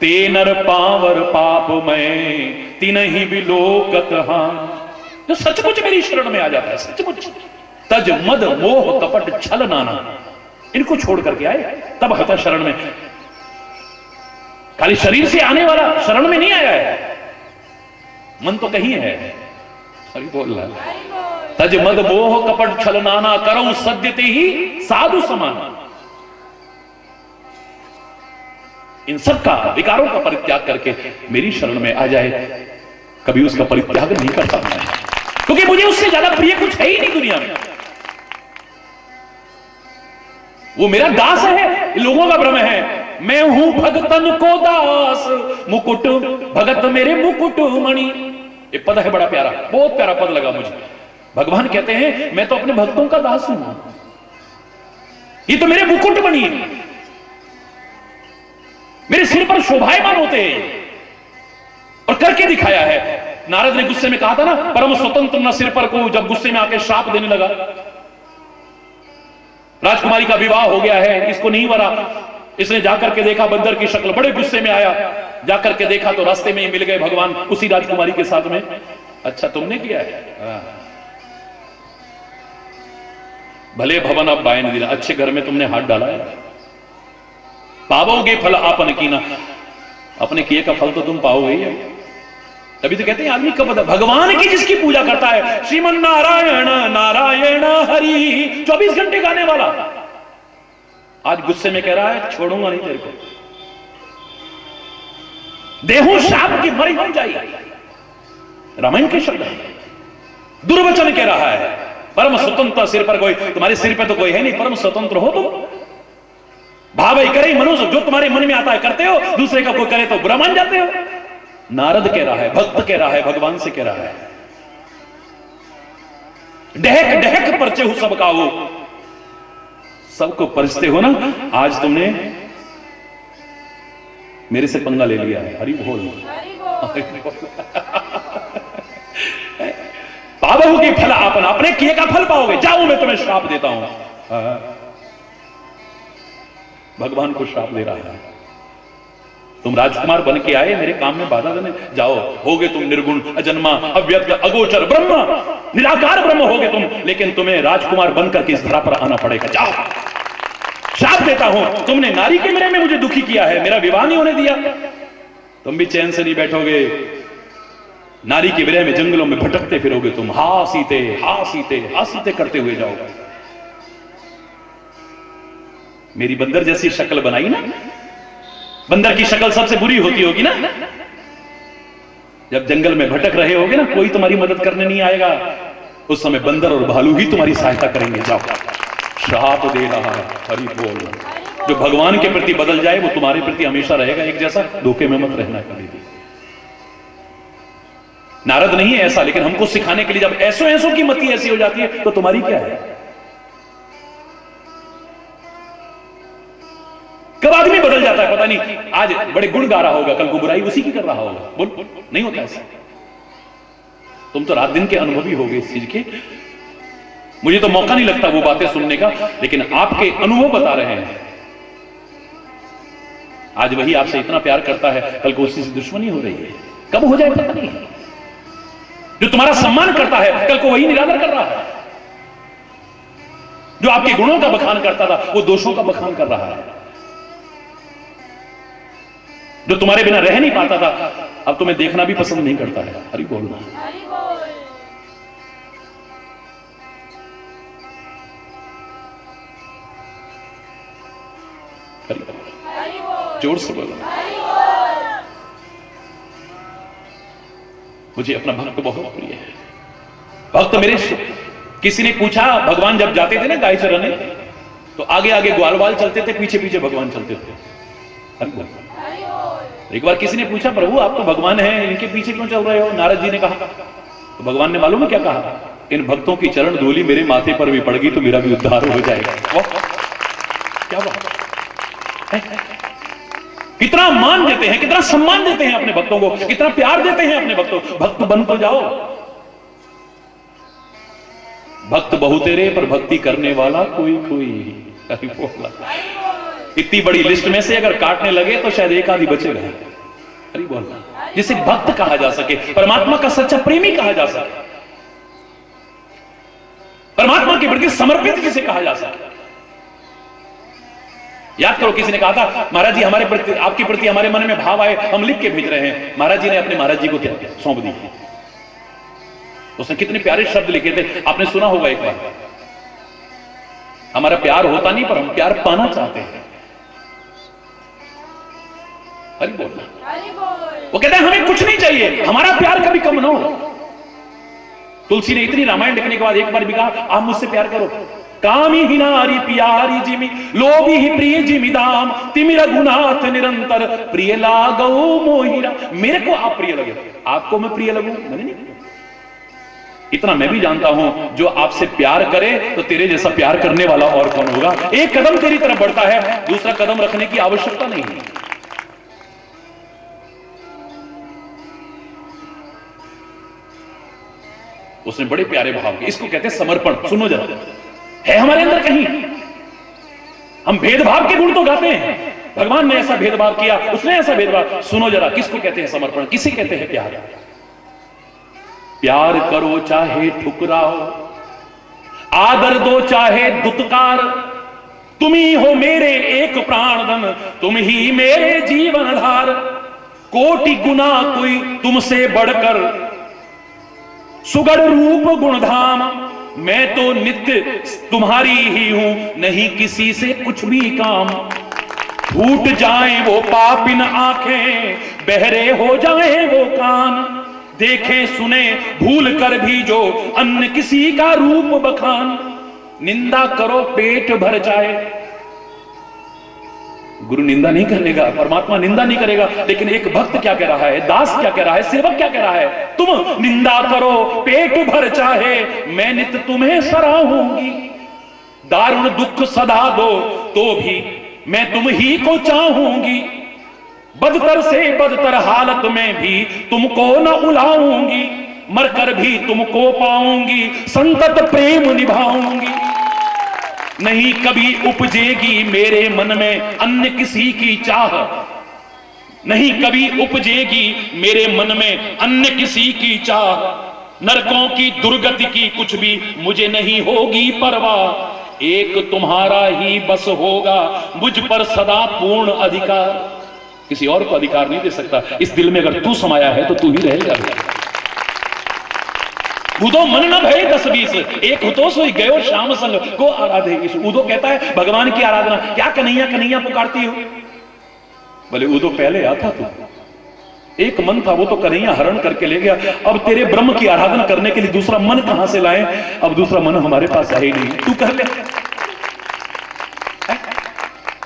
ते नर पावर पाप में तिनहि बिलोकत हान। जो सचमुच मेरी शरण में आ जाता है, सचमुच, तज मद मोह कपट छल नाना, इनको छोड़ करके आए तब होता शरण में। खाली शरीर से आने वाला शरण में नहीं आया है, मन तो कहीं है। सही बोल रहा है। तज मद मोह कपट छल नाना, करऊं सद्यते ही साधु समाना। इन सब का, विकारों का परित्याग करके मेरी शरण में आ जाए, कभी उसका परित्याग नहीं कर सकता है, क्योंकि मुझे उससे ज्यादा प्रिय कुछ है ही नहीं दुनिया में। वो मेरा दास है, लोगों का भ्रम है। मैं हूं भगतन को दास, मुकुट भगत मेरे मुकुट मणि। ये पद है बड़ा प्यारा, बहुत प्यारा पद लगा मुझे। भगवान कहते हैं मैं तो अपने भक्तों का दास हूं, ये तो मेरे मुकुट मणि है, मेरे सिर पर शोभायमान होते हैं, और करके दिखाया है। नारद ने गुस्से में कहा था ना, परम स्वतंत्र न सिर पर को, जब गुस्से में आके श्राप देने लगा। राजकुमारी का विवाह हो गया है, इसको नहीं वरा। इसने जाकर के देखा बंदर की शक्ल, बड़े गुस्से में आया, जाकर के देखा तो रास्ते में ही मिल गए भगवान उसी राजकुमारी के साथ में। अच्छा तुमने किया है, भले भवन अब बायन दिना, अच्छे घर में तुमने हाथ डाला है। पाओगे फल आपन कीना, अपने किए का फल तो तुम पाओगे ही। तभी तो कहते हैं आदमी कब भगवान की जिसकी पूजा करता है, श्रीमन नारायण नारायण हरि, 24 घंटे गाने वाला, आज गुस्से में कह रहा है छोड़ूंगा नहीं तेरे को, देहू शाप की मरी बन जाए। रामायण के शब्द है, दुर्वचन कह रहा है। परम स्वतंत्र सिर पर कोई, तुम्हारे सिर पे तो कोई है नहीं, परम स्वतंत्र हो तुम। भाव करे मनुष्य, जो तुम्हारे मन में आता है करते हो, दूसरे का कोई करे तो बुरा मान जाते हो। नारद कह रहा है, भक्त कह रहा है, भगवान से कह रहा है, डहक डहक परचे हो सबका हो, सबको परचते हो ना। आज तुमने मेरे से पंगा ले लिया है, हरि बोल। पावहु की फल आपन, अपने किए का फल पाओगे। जाओ मैं तुम्हें श्राप देता हूं। भगवान को श्राप दे रहा है, तुम राजकुमार बन के आए, मेरे काम में बाधा देने, जाओ होगे तुम निर्गुण अजन्मा अव्यक्त अगोचर ब्रह्म, निराकार ब्रह्म होगे तुम, लेकिन तुम्हें राजकुमार बनकर के इस धरा पर आना पड़ेगा। जाओ, श्राप देता हूं, तुमने नारी के मेरे में मुझे दुखी किया है, मेरा विवाह नहीं होने दिया, तुम भी चैन से नहीं बैठोगे, नारी के विरह में जंगलों में भटकते फिरोगे तुम, हा सीते हा सीते हा सीते करते हुए जाओगे। मेरी बंदर जैसी शक्ल बनाई ना, बंदर की शक्ल सबसे बुरी होती होगी ना। जब जंगल में भटक रहे होगे ना, कोई तुम्हारी मदद करने नहीं आएगा, उस समय बंदर और भालू ही तुम्हारी सहायता करेंगे। जाओ, श्राप दे रहा है, हरि बोल। जो भगवान के प्रति बदल जाए वो तुम्हारे प्रति हमेशा रहेगा एक जैसा, धोखे में मत रहना कभी भी। नारद नहीं है ऐसा, लेकिन हमको सिखाने के लिए जब ऐसो ऐसो की मति ऐसी हो जाती है तो तुम्हारी क्या है। कब आदमी बदल जाता है पता नहीं, आज बड़े गुण गा रहा होगा, कल को बुराई उसी की कर रहा होगा। बोल, नहीं होता ऐसा। तुम तो रात दिन के अनुभवी हो गए इस चीज के, मुझे तो मौका नहीं लगता वो बातें सुनने का, लेकिन आपके अनुभव बता रहे हैं। आज वही आपसे इतना प्यार करता है, कल को उसी से दुश्मनी हो रही है, कब हो जाए पता नहीं। जो तुम्हारा सम्मान करता है, कल को वही निरादर कर रहा है। जो आपके गुणों का बखान करता था, वो दोषों का बखान कर रहा है। जो तुम्हारे बिना रह नहीं पाता था, अब तुम्हें देखना भी पसंद नहीं करता है। हरि बोल। जोर से बोलो। मुझे अपना भक्त बहुत प्रिय है। भक्त मेरे, किसी ने पूछा, भगवान जब जाते थे ना गाय चराने, तो आगे आगे ग्वाल वाल चलते थे, पीछे पीछे भगवान चलते थे। एक बार किसी ने पूछा, प्रभु आप तो भगवान हैं, इनके पीछे क्यों चल रहे हो। नारद जी ने कहा, तो भगवान ने मालूम है क्या कहा, इन भक्तों की चरण धूलि मेरे माथे पर भी पड़गी तो मेरा भी उद्धार हो जाएगा। क्या बात है? कितना मान देते हैं, कितना सम्मान देते हैं अपने भक्तों को, कितना प्यार देते हैं अपने भक्तों। भक्त बन तो जाओ। भक्त बहु तेरे पर भक्ति करने वाला कोई कोई। अरे बोला, इतनी बड़ी लिस्ट में से अगर काटने लगे तो शायद एक आदि बचेगा। अरे बोलना, जिसे भक्त कहा जा सके, परमात्मा का सच्चा प्रेमी कहा जा सके, परमात्मा के प्रति समर्पित जिसे कहा जा सके। याद करो, किसी ने कहा था महाराज जी हमारे प्रति, आपके प्रति हमारे मन में भाव आए, हम लिख के भेज रहे हैं। महाराज जी ने अपने महाराज जी को सौंप दी। उसने कितने प्यारे शब्द लिखे थे, आपने सुना होगा एक बार, हमारा प्यार होता नहीं पर हम प्यार पाना चाहते हैं। अरे बोलना, वो कहते हैं हमें कुछ नहीं चाहिए, हमारा प्यार कभी कम ना हो। तुलसी ने इतनी रामायण लिखने के बाद एक बार भी कहा आप मुझसे प्यार करो। कामी ही नारी प्यारी जिमी, लोभी ही प्रिय जिमी दाम, तिमि रघुनाथ निरंतर प्रिय लागो मोहिरा। मेरे को आप प्रिय लगे, आपको मैं प्रिय लगूं? नहीं। इतना मैं भी जानता हूं, जो आपसे प्यार करे तो तेरे जैसा प्यार करने वाला और कौन होगा। एक कदम तेरी तरफ बढ़ता है, दूसरा कदम रखने की आवश्यकता नहीं है। उसने बड़े प्यारे भाव के, इसको कहते हैं समर्पण। सुनो जरा, है हमारे अंदर कहीं, हम भेदभाव के गुण तो गाते हैं, भगवान ने ऐसा भेदभाव किया, उसने ऐसा भेदभाव। सुनो जरा, किसको कहते हैं समर्पण, किसे कहते हैं प्यार? प्यार करो चाहे ठुकराओ, आदर दो चाहे दुत्कार, तुम ही हो मेरे एक प्राणधन, तुम ही मेरे जीवन आधार। कोटि गुना कोई तुमसे बढ़कर सुगढ़ रूप गुणधाम, मैं तो नित्य तुम्हारी ही हूं, नहीं किसी से कुछ भी काम। फूट जाए वो पापिन आंखें, बहरे हो जाए वो कान, देखें सुने भूल कर भी जो अन्य किसी का रूप बखान। निंदा करो पेट भर जाए, गुरु निंदा नहीं करेगा, परमात्मा निंदा नहीं करेगा, लेकिन एक भक्त क्या कह रहा है, दास क्या कह रहा है, सेवक क्या कह रहा है, तुम निंदा करो पेट भर चाहे, मैं नित्य तुम्हें सराहूंगी। दारुण दुख सदा दो तो भी मैं तुम ही को चाहूंगी, बदतर से बदतर हालत में भी तुमको न उलाऊंगी, मरकर भी तुमको पाऊंगी, संतत प्रेम निभाऊंगी। नहीं कभी उपजेगी मेरे मन में अन्य किसी की चाह, नहीं कभी उपजेगी मेरे मन में अन्य किसी की चाह। नरकों की दुर्गति की कुछ भी मुझे नहीं होगी परवाह, एक तुम्हारा ही बस होगा मुझ पर सदा पूर्ण अधिकार। किसी और को अधिकार नहीं दे सकता, इस दिल में अगर तू समाया है तो तू ही रहेगा। उदो मन न भय 10-20, एक हुतो सोई गयो श्याम संग को आराधे। उदो कहता है भगवान की आराधना, क्या कन्हैया कन्हैया पुकारती हो? बोले उदो पहले आता तू, एक मन था वो तो कन्हैया हरण करके ले गया, अब तेरे ब्रह्म की आराधना करने के लिए दूसरा मन कहां से लाए? अब दूसरा मन हमारे पास है ही नहीं, तू कर ले।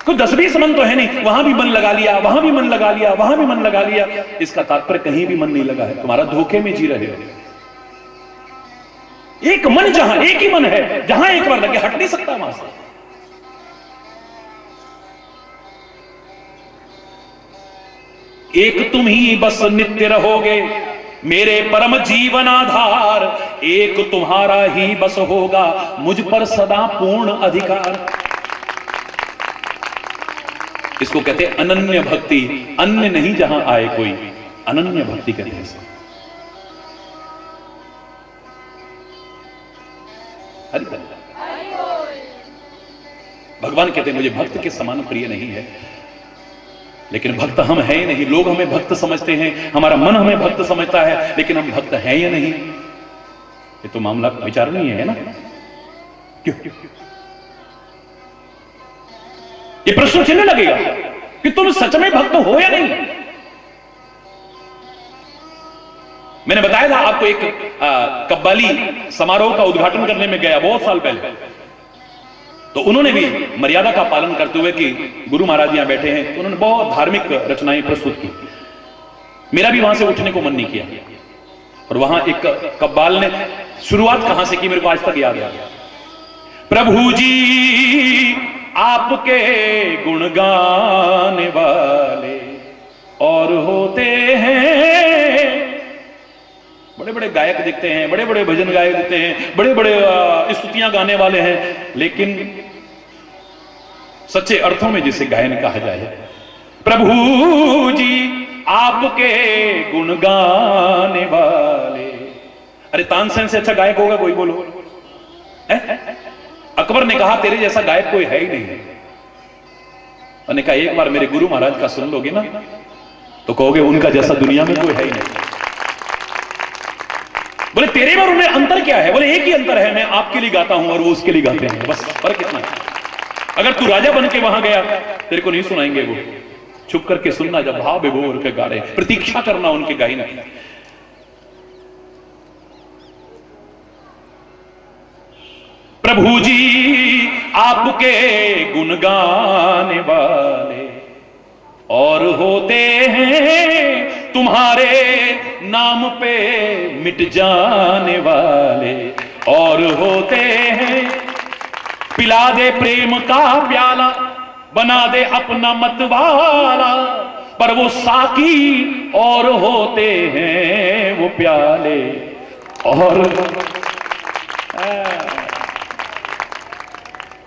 तो 10-20 मन तो है नहीं, वहां भी मन लगा लिया, वहां भी मन लगा लिया, वहां भी मन लगा लिया। इसका तात्पर्य कहीं भी मन नहीं लगा है, तुम्हारा धोखे में जी रहे हो। एक मन जहां, एक ही मन है, जहां एक बार लगे हट नहीं सकता वहां से। एक तुम ही बस नित्य रहोगे मेरे परम जीवन आधार, एक तुम्हारा ही बस होगा मुझ पर सदा पूर्ण अधिकार। इसको कहते हैं अनन्य भक्ति, अन्य नहीं जहां आए कोई, अनन्य भक्ति कहते हैं। भगवान कहते हैं मुझे भक्त के समान प्रिय नहीं है, लेकिन भक्त हम हैं नहीं। लोग हमें भक्त समझते हैं, हमारा मन हमें भक्त समझता है, लेकिन हम भक्त हैं या नहीं, ये तो मामला विचारणीय है ना। क्यों ये प्रश्न चिन्ह लगेगा कि तुम सच में भक्त हो या नहीं। मैंने बताया था आपको, एक कव्वाली समारोह का उद्घाटन करने में गया बहुत साल पहले, तो उन्होंने भी मर्यादा का पालन करते हुए कि गुरु महाराज यहां बैठे हैं, तो उन्होंने बहुत धार्मिक रचनाएं प्रस्तुत की। मेरा भी वहां से उठने को मन नहीं किया, और वहां एक कव्वाल ने शुरुआत कहां से की मेरे को आज तक याद है। प्रभु जी आपके गुण गाने वाले और होते हैं, बड़े बड़े गायक दिखते हैं, बड़े बड़े भजन गायक दिखते हैं, बड़े बड़े स्तुतियां गाने वाले हैं, लेकिन सच्चे अर्थों में जिसे गायन कहा जाए, प्रभु जी आपके गुण गाने वाले। अरे तानसेन से अच्छा गायक होगा कोई? बोलो। अकबर ने कहा तेरे जैसा गायक कोई है ही नहीं। मैंने कहा एक बार मेरे गुरु महाराज का सुन लोगे ना तो कहोगे उनका जैसा दुनिया में कोई है ही नहीं। बोले तेरे और उनमें अंतर क्या है? बोले एक ही अंतर है, मैं आपके लिए गाता हूं और वो उसके लिए गाते हैं, बस फर्क इतना है। अगर तू राजा बन के वहां गया तेरे को नहीं सुनाएंगे, वो छुप करके सुनना, जब भाव विभोर के गा रहे, प्रतीक्षा करना उनके गायन की। प्रभु जी आपके गुण गाने वाले और होते हैं तुम्हारे नाम पे मिट जाने वाले और होते हैं। पिला दे प्रेम का प्याला, बना दे अपना मतवाला, पर वो साकी और होते हैं वो प्याले और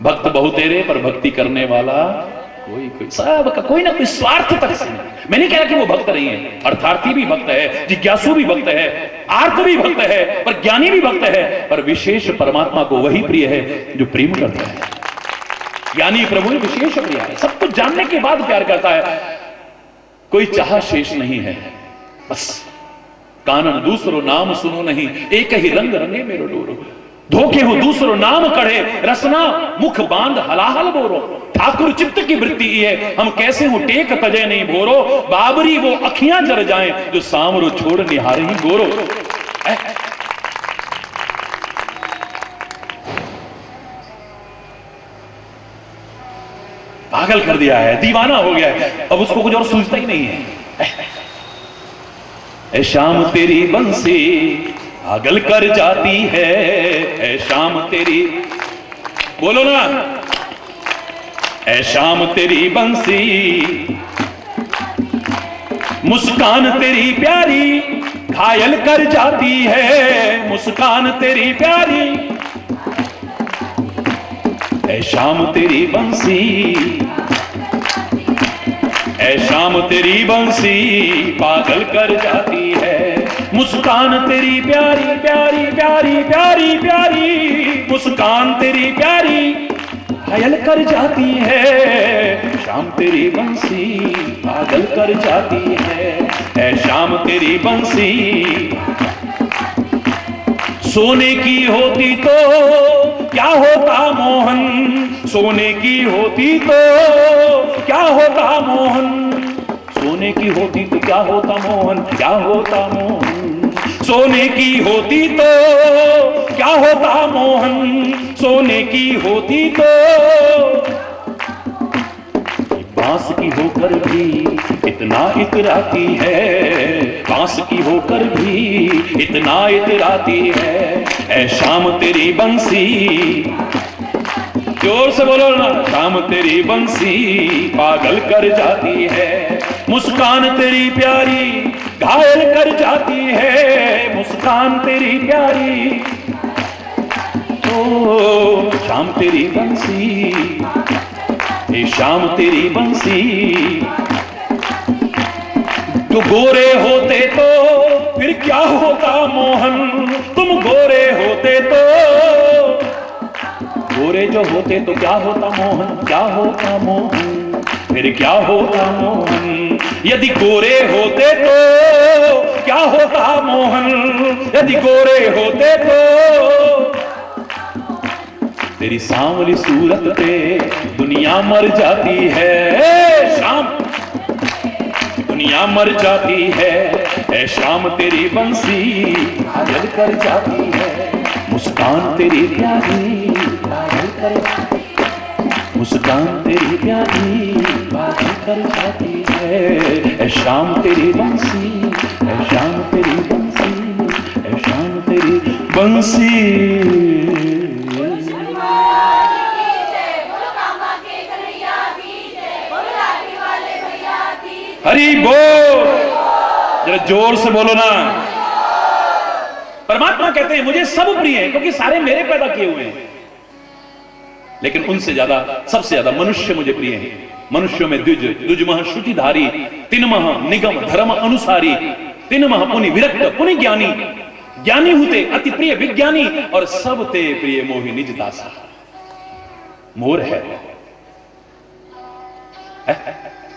भक्त बहुतेरे पर भक्ति करने वाला कोई सब का कोई ना कोई स्वार्थ तक से। मैं नहीं कह रहा कि वो भक्त नहीं है, अर्थार्थी भी भक्त है, जिज्ञासु भी भक्त है, आर्त भी भक्त है, पर ज्ञानी भी भक्त है, पर विशेष परमात्मा को वही प्रिय है जो प्रेम करता है। ज्ञानी प्रभु विशेष प्रिय है, सब कुछ जानने के बाद प्यार करता है, कोई चाह शेष नहीं है। बस कानन दूसरो नाम सुनो नहीं, एक ही रंग रंगे मेरो डोरो, धोखे हो दूसरो नाम कढ़े, रसना मुख बांध हलाहल बोरो। ठाकुर चित्त की वृत्ति है, हम कैसे हो टेक तजे नहीं भोरो, बाबरी वो अखियां जर जाएं जो सामरो छोड़ निहारे ही गोरो। पागल कर दिया है, दीवाना हो गया है, अब उसको कुछ और सूझता ही नहीं है। ए शाम तेरी बंसी पागल कर जाती है, ए शाम तेरी, बोलो ना, ए शाम तेरी बंसी मुस्कान तेरी प्यारी घायल कर जाती है, मुस्कान तेरी प्यारी, ए शाम तेरी बंसी, ए शाम तेरी बंसी पागल कर जाती है, मुस्कान तेरी प्यारी प्यारी प्यारी प्यारी प्यारी, मुस्कान तेरी प्यारी घायल कर जाती है, शाम तेरी बंसी पागल कर जाती है, ऐ शाम तेरी बंसी। सोने की होती तो क्या होता मोहन, सोने की होती तो क्या होता मोहन, सोने की होती तो क्या होता मोहन, क्या होता मोहन, सोने की होती तो क्या होता मोहन, सोने की होती तो। बांस की होकर भी इतना इतराती है, बांस की होकर भी इतना इतराती है, ऐ शाम तेरी बंसी, जोर से बोलो ना, शाम तेरी बंसी पागल कर जाती है, मुस्कान तेरी प्यारी घायल कर जाती है, मुस्कान तेरी प्यारी, ओ शाम तेरी बंसी, ए शाम तेरी बंसी। जो गोरे होते तो फिर क्या होता मोहन, तुम गोरे होते तो, गोरे जो होते तो क्या होता मोहन, क्या होता मोहन, फिर क्या होता मोहन, यदि गोरे होते तो क्या होता मोहन, यदि गोरे होते तो। तेरी सांवली सूरत पे दुनिया मर जाती है, शाम दुनिया मर जाती है, ऐ शाम तेरी बंसी घायल कर जाती है, मुस्कान तेरी प्यारी घायल कर, मुस्कान तेरी प्यारी घायल कर जाती है, ऐ शाम तेरी बंसी, ऐ शाम तेरी बंसी, तेरी बंसी। हरि बोल, जरा जोर से बोलो ना। परमात्मा कहते हैं मुझे सब प्रिय है क्योंकि सारे मेरे पैदा किए हुए हैं, लेकिन उनसे ज्यादा, सबसे ज्यादा मनुष्य मुझे प्रिय हैं। मनुष्यों में द्विज, द्विजमह शुचिधारी, तिनमह निगम धर्म अनुसारी, तिनमह पुनि विरक्त पुनि ज्ञानी, ज्ञानी हुते अति प्रिय विज्ञानी, और सब ते प्रिय मोहि निज दासा। मोर है,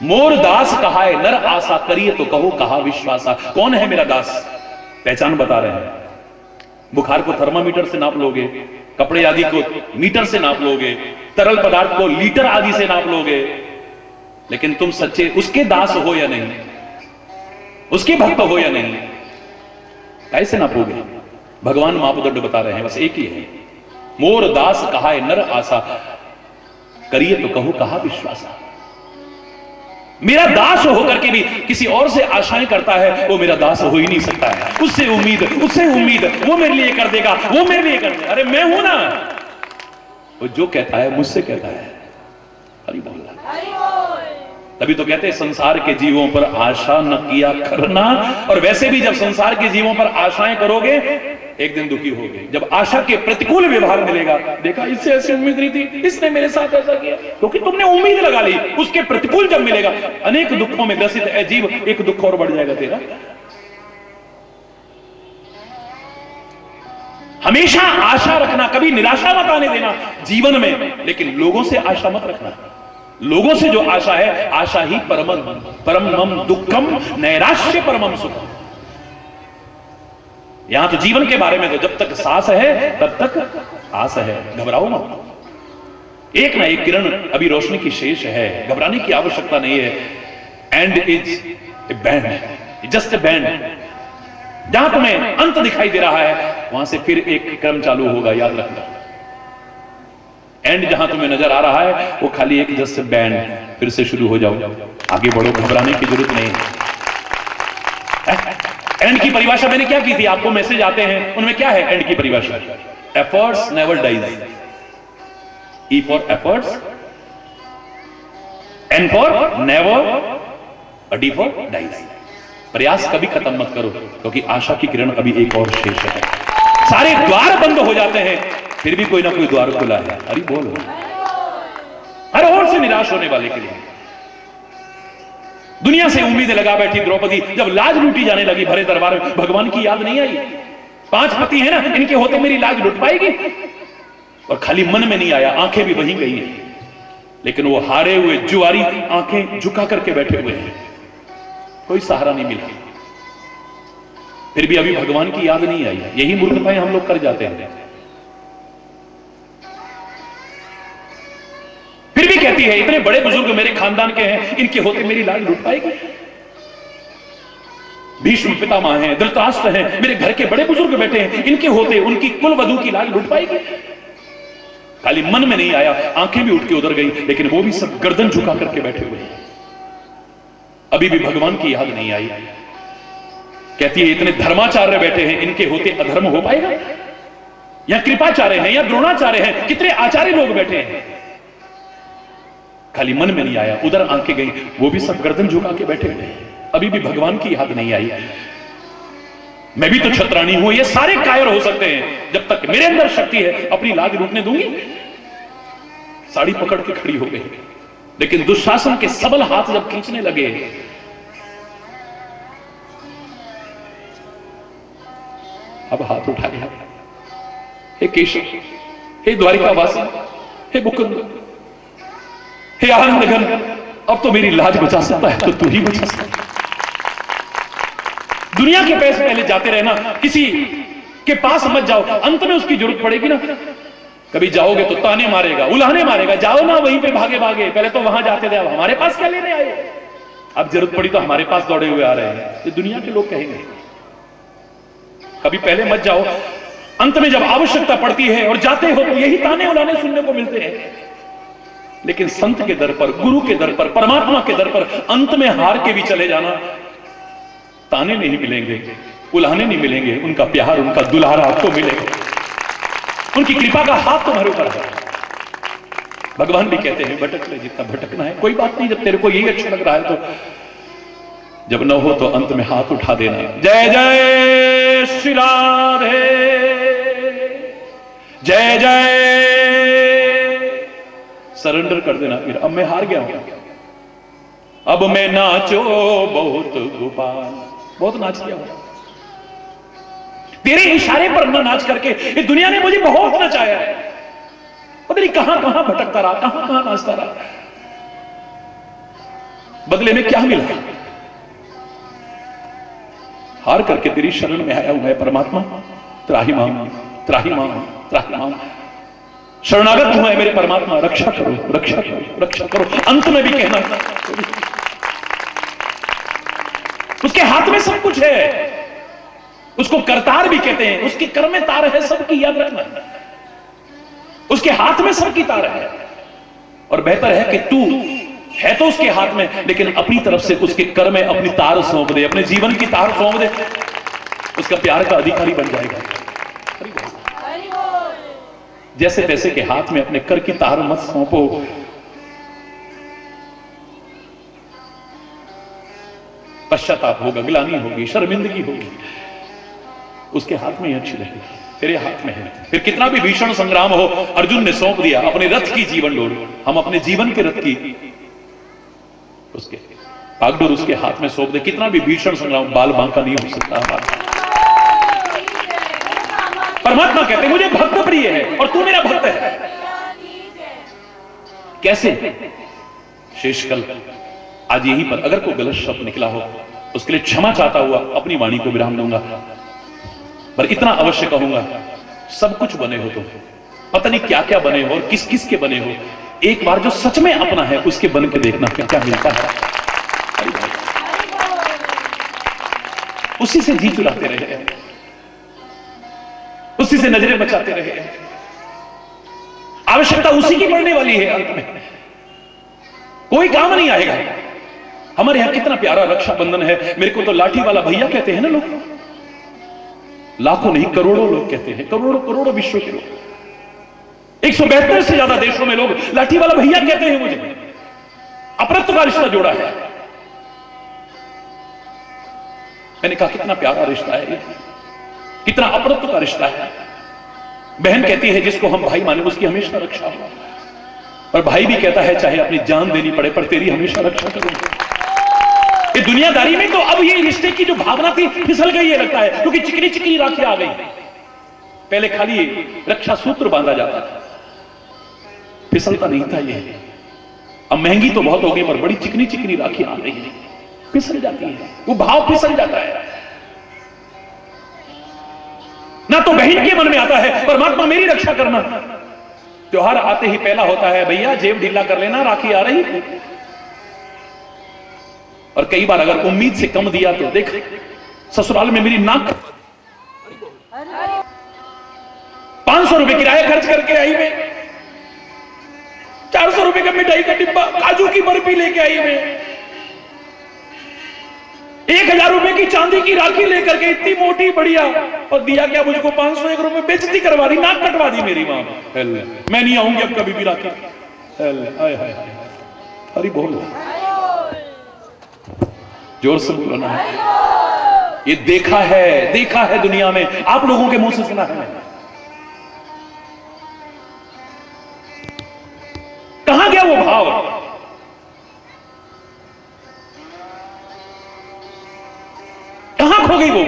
मोर दास कहा है नर आशा, करिए तो कहो कहा विश्वासा। कौन है मेरा दास? पहचान बता रहे हैं। बुखार को थर्मामीटर से नाप लोगे, कपड़े आदि को मीटर से नाप लोगे, तरल पदार्थ को लीटर आदि से नाप लोगे, लेकिन तुम सच्चे उसके दास हो या नहीं, उसके भक्त हो या नहीं, कैसे नापोगे? भगवान मापदंड बता रहे हैं, बस एक ही है। मोर दास कहा है नर आशा, करिए तो कहो कहा विश्वासा। मेरा दास होकर के भी किसी और से आशाएं करता है, वो मेरा दास हो ही नहीं सकता है। उससे उम्मीद, वो मेरे लिए कर देगा, वो मेरे लिए कर देगा। अरे मैं हूं ना, वो जो कहता है मुझसे कहता है। हरि बोल। तभी तो कहते हैं संसार के जीवों पर आशा न किया करना। और वैसे भी जब संसार के जीवों पर आशाएं करोगे, एक दिन दुखी होगे। जब आशा के प्रतिकूल व्यवहार मिलेगा, देखा इससे ऐसी उम्मीद नहीं थी, इसने मेरे साथ ऐसा किया, क्योंकि तुमने उम्मीद लगा ली। उसके प्रतिकूल जब मिलेगा, अनेक दुखों में ग्रसित है जीव, एक दुख और बढ़ जाएगा तेरा। हमेशा आशा रखना, कभी निराशा मत आने देना जीवन में, लेकिन लोगों से आशा मत रखना। लोगों से जो आशा है, आशा ही परमम दुखम नैराश्य परमम सुखम। यहां तो जीवन के बारे में तो जब तक सांस है तब तक आस है, घबराओ मत। एक ना एक किरण अभी रोशनी की शेष है, घबराने की आवश्यकता नहीं है। And is A band, just A band. जहां तुम्हें अंत दिखाई दे रहा है, वहां से फिर एक क्रम चालू होगा, याद रखना। एंड जहां तुम्हें नजर आ रहा है, वो खाली एक जस्ट बैंड, फिर से शुरू हो जाओ, आगे बढ़ो, घबराने की जरूरत नहीं। एंड की परिभाषा मैंने क्या की थी? आपको मैसेज आते हैं, उनमें क्या है एंड की परिभाषा? Efforts never dies. E for efforts, N for never, D for dies. प्रयास कभी खत्म मत करो, क्योंकि आशा की किरण अभी एक और शेष है। सारे द्वार बंद हो जाते हैं, फिर भी कोई ना कोई द्वार खुला है। अरे बोलो, हर ओर से निराश होने वाले के लिए। दुनिया से उम्मीदें लगा बैठी द्रौपदी, जब लाज लूटी जाने लगी भरे दरबार में, भगवान की याद नहीं आई। 5 पति है ना, इनके होते मेरी लाज लुट पाएगी। और खाली मन में नहीं आया, आंखें भी वहीं गई हैं। लेकिन वो हारे हुए जुआरी आंखें झुका करके बैठे हुए हैं, कोई सहारा नहीं मिला। फिर भी अभी भगवान की याद नहीं आई। यही मूर्खताएं हम लोग कर जाते हैं। फिर भी कहती है, इतने बड़े बुजुर्ग मेरे खानदान के हैं, इनके होते मेरी लाज लुट पाएगी। भीष्म पितामह हैं, धृतराष्ट्र हैं, मेरे घर के बड़े बुजुर्ग बैठे हैं, इनके होते उनकी कुलवधू की लाज लुट पाएगी। खाली मन में नहीं आया, आंखें भी उठ के उधर गई, लेकिन वो भी सब गर्दन झुका करके बैठे हुए हैं। अभी भी भगवान की याद नहीं आई। कहती है, इतने धर्माचार्य बैठे हैं, इनके होते अधर्म हो पाएगा? या कृपाचार्य हैं, या द्रोणाचार्य हैं, कितने आचार्य लोग बैठे हैं। खाली मन में नहीं आया, उधर आंखें गई, वो भी सब गर्दन झुका के बैठे हुए हैं। अभी भी भगवान की याद नहीं आई। मैं भी तो छत्राणी हूं, ये सारे कायर हो सकते हैं, जब तक मेरे अंदर शक्ति है अपनी लाज लूटने दूंगी। साड़ी पकड़ के खड़ी हो गई, लेकिन दुशासन के सबल हाथ जब खींचने लगे, अब हाथ उठा लिया। हे केशव, हे द्वारिकावासी, हे मुकुंद, हे आनंद घन, अब तो मेरी लाज बचा सकता है तो तू ही बचा सकता। दुनिया के पैसे पहले जाते रहना, किसी के पास मत जाओ, अंत में उसकी जरूरत पड़ेगी ना। कभी जाओगे तो ताने मारेगा, उल्हाने मारेगा, जाओ ना वहीं पे भागे भागे, पहले तो वहां जाते थे, अब हमारे पास क्या लेने आए, अब जरूरत पड़ी तो हमारे पास दौड़े हुए आ रहे हैं। ये दुनिया के लोग कहेंगे। कभी पहले मत जाओ, अंत में जब आवश्यकता पड़ती है और जाते हो तो यही ताने उल्हाने सुनने को मिलते हैं। लेकिन संत के दर पर, गुरु के दर पर, परमात्मा के दर पर अंत में हार के भी चले जाना, ताने नहीं मिलेंगे, उल्हाने नहीं मिलेंगे, उनका प्यार, उनका दुलारा आपको मिलेगा, उनकी कृपा का हाथ तुम्हारे ऊपर है। भगवान भी कहते हैं भटक ले जितना भटकना है, कोई बात नहीं, जब तेरे को यही अच्छा लग रहा है तो जब न हो तो अंत में हाथ उठा देना। जय जय श्री राधे, जय जय, सरेंडर कर देना फिर। अब मैं हार गया हूं, अब मैं नाचो बहुत गोपाल, बहुत नाच लिया हूं, तेरे इशारे पर न नाच करके इस दुनिया ने मुझे बहुत नचाया है। पता नहीं कहां कहां भटकता रहा, कहां कहां नाचता रहा, बदले में क्या मिला? हार करके तेरी शरण में आया हूं मैं परमात्मा, त्राहिमाम त्राहिमाम त्राहिमाम, शरणागत हुआ है मेरे परमात्मा, रक्षा करो रक्षा करो रक्षा करो। अंत में भी कहना उसके हाथ में सब कुछ है, उसको करतार भी कहते हैं, उसके कर में तार है सबकी, याद रखना, उसके हाथ में सबकी तार है। और बेहतर है कि तू है तो उसके हाथ में, लेकिन अपनी तरफ से उसके कर में अपनी तार सौंप दे, अपने जीवन की तार सौंप दे, उसका प्यार का अधिकारी बन जाएगा। जैसे तैसे के हाथ में अपने कर की तार मत सौंपो, पश्चाताप होगा, ग्लानि होगी, शर्मिंदगी होगी, उसके हाथ में ही अच्छी रहेगी, तेरे हाथ में है। फिर कितना भी भीषण संग्राम हो, अर्जुन ने सौंप दिया अपने रथ की जीवन डोर, हम अपने जीवन के रथ की उसके भागडोर उसके हाथ में सौंप दे, कितना भी भीषण संग्राम बाल बांका नहीं हो सकता। परमात्मा कहते मुझे भक्त प्रिय है और तू मेरा भक्त है। कैसे? शेषकल आज यहीं पर अगर कोई गलत शब्द निकला हो उसके लिए क्षमा चाहता हुआ अपनी वाणी को विराम दूंगा, पर इतना अवश्य कहूंगा, सब कुछ बने हो तो पता नहीं क्या क्या बने हो और किस किस के बने हो, एक बार जो सच में अपना है उसके बन के देखना क्या क्या मिलता है। उसी से जी चुराते रहे, उसी से नजरें बचाते रहे, आवश्यकता उसी की पड़ने वाली है, अंत में कोई काम नहीं आएगा। हमारे यहां कितना प्यारा रक्षाबंधन है, मेरे को तो लाठी वाला भैया कहते हैं ना लोग, लाखों नहीं करोड़ों लोग कहते हैं, करोड़ों करोड़ों विश्व के लोग, 172 से ज्यादा देशों में लोग लाठी वाला भैया कहते हैं मुझे। अपरत्व का रिश्ता जोड़ा है। मैंने कहा कितना प्यारा रिश्ता है, कितना अपरत्व का रिश्ता है। बहन कहती है जिसको हम भाई माने उसकी हमेशा रक्षा हो, और भाई भी कहता है चाहे अपनी जान देनी पड़े पर तेरी हमेशा रक्षा करूंगा। ये दुनियादारी में तो अब ये रिश्ते की जो भावना थी फिसल गई है लगता है, क्योंकि चिकनी चिकनी राखी आ गई। पहले खाली रक्षा सूत्र बांधा जाता था, फिसलता नहीं था ये। अब महंगी तो बहुत हो गई पर बड़ी चिकनी चिकनी राखी आ रही है, फिसल जाती है, वो भाव फिसल जाता है। ना तो बहन के मन में आता है परमात्मा मेरी रक्षा करना। त्योहार आते ही पहला होता है भैया जेब ढीला कर लेना, राखी आ रही। और कई बार अगर उम्मीद से कम दिया तो देख ससुराल में मेरी नाक 500 रुपए किराया खर्च करके आई मैं, 400 रुपए का मिठाई का डिब्बा, काजू की बर्फी लेके आई मैं, 1000 रुपए की चांदी की राखी लेकर के इतनी मोटी बढ़िया, और दिया क्या मुझको 501 रुपए, बेइज्जती करवा दी, नाक कटवा दी मेरी मां। मैं नहीं आऊंगी अब कभी भी राखी। हरि बोल, जोर से बोलो ना। ये देखा है दुनिया में, आप लोगों के मुंह से सुना है। कहां गया वो भाव? कहां खो गई वो?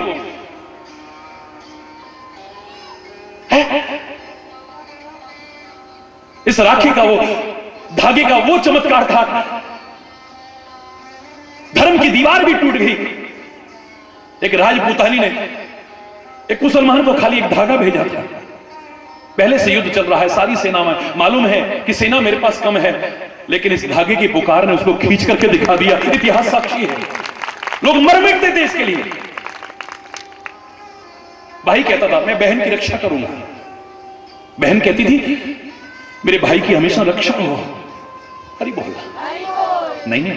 इस राखी का वो धागे का वो चमत्कार था, धर्म की दीवार भी टूट गई। एक राजपूतानी ने एक मुसलमान को खाली एक धागा भेजा था। पहले से युद्ध चल रहा है, सारी सेना में मालूम है कि सेना मेरे पास कम है, लेकिन इस धागे की पुकार ने उसको खींच करके दिखा दिया। इतिहास साक्षी है, लोग मर मिटते थे इसके लिए। भाई कहता था मैं बहन की रक्षा करूंगा, बहन कहती थी मेरे भाई की हमेशा रक्षा हो। अरे बोल नहीं,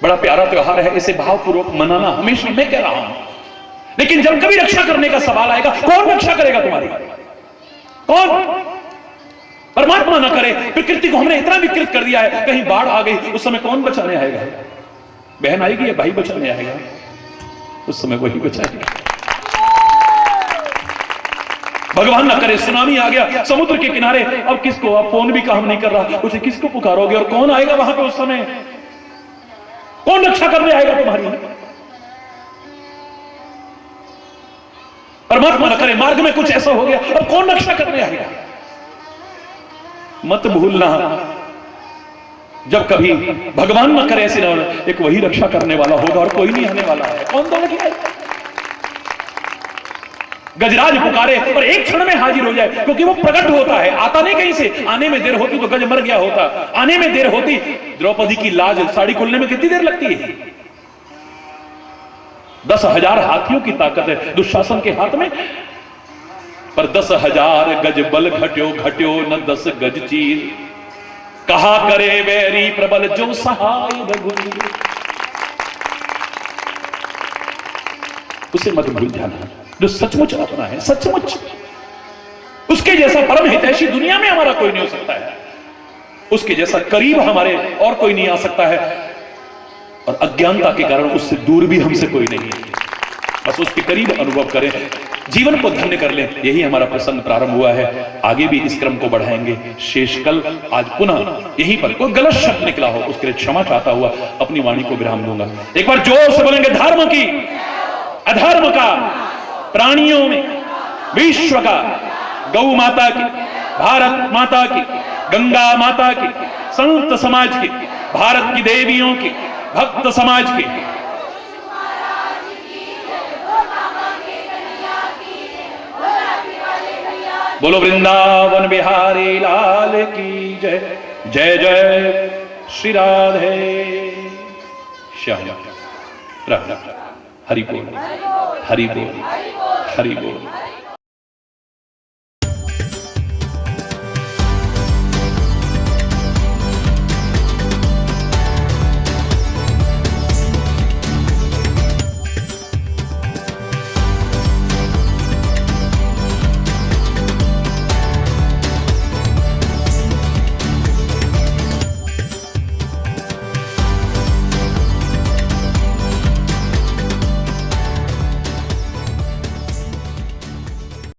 बड़ा प्यारा त्योहार है, इसे भावपूर्वक मनाना हमेशा मैं कह रहा हूं। लेकिन जब कभी रक्षा करने का सवाल आएगा, कौन रक्षा करेगा तुम्हारी? कौन? परमात्मा ना करे। प्रकृति को हमने इतना विकृत कर दिया है, कहीं बाढ़ आ गई उस समय कौन बचाने आएगा? बहन आएगी या भाई बचाने आएगा? उस समय वही बचाएगा। भगवान ना करे सुनामी आ गया समुद्र के किनारे, अब किसको? अब फोन भी काम नहीं कर रहा, उसे किसको पुकारोगे? और कौन आएगा वहां पे उस समय? कौन रक्षा करने आएगा तुम्हारी? परमात्मा न करे मार्ग में कुछ ऐसा हो गया, अब कौन रक्षा करने आएगा? मत भूलना, जब कभी भगवान न करे ऐसे ना, एक वही रक्षा करने वाला होगा और कोई नहीं आने वाला है। कौन दौड़ के आएगा? गजराज पुकारे और एक क्षण में हाजिर हो जाए, क्योंकि वो प्रकट होता है, आता नहीं कहीं से। आने में देर होती तो गज मर गया होता, आने में देर होती। द्रौपदी की लाज साड़ी खुलने में कितनी देर लगती है? 10,000 हाथियों की ताकत है दुशासन के हाथ में, पर 10,000 गज बल घट्यो घट्यो न 10 गज चीर। कहा करे वैरी प्रबल जो सहाय रघुवीर। उसे मत भूल जाना, जो सचमुच अपना है, सचमुच उसके जैसा परम हितैषी दुनिया में हमारा कोई नहीं हो सकता है। उसके जैसा करीब हमारे और कोई नहीं आ सकता है, और अज्ञानता के कारण उससे दूर भी हमसे कोई नहीं है। बस उसके करीब अनुभव करें, जीवन को धन्य कर लें। यही हमारा प्रसंग प्रारंभ हुआ है, आगे भी इस क्रम को बढ़ाएंगे। शेष कल आज पुनः यहीं पर कोई गलत शब्द निकला हो उसके लिए क्षमा चाहता हुआ अपनी वाणी को विराम दूंगा। एक बार जोर से बोलेंगे, धर्म की अधर्म का, प्राणियों में, विश्व का, गौ माता की, भारत माता की, गंगा माता की, संत समाज की, भारत की देवियों की, भक्त समाज की, बोलो वृंदावन बिहारी लाल की जय। जय जय श्री राधे श्याम। हरि बोल, हरि बोल, हरि बोल।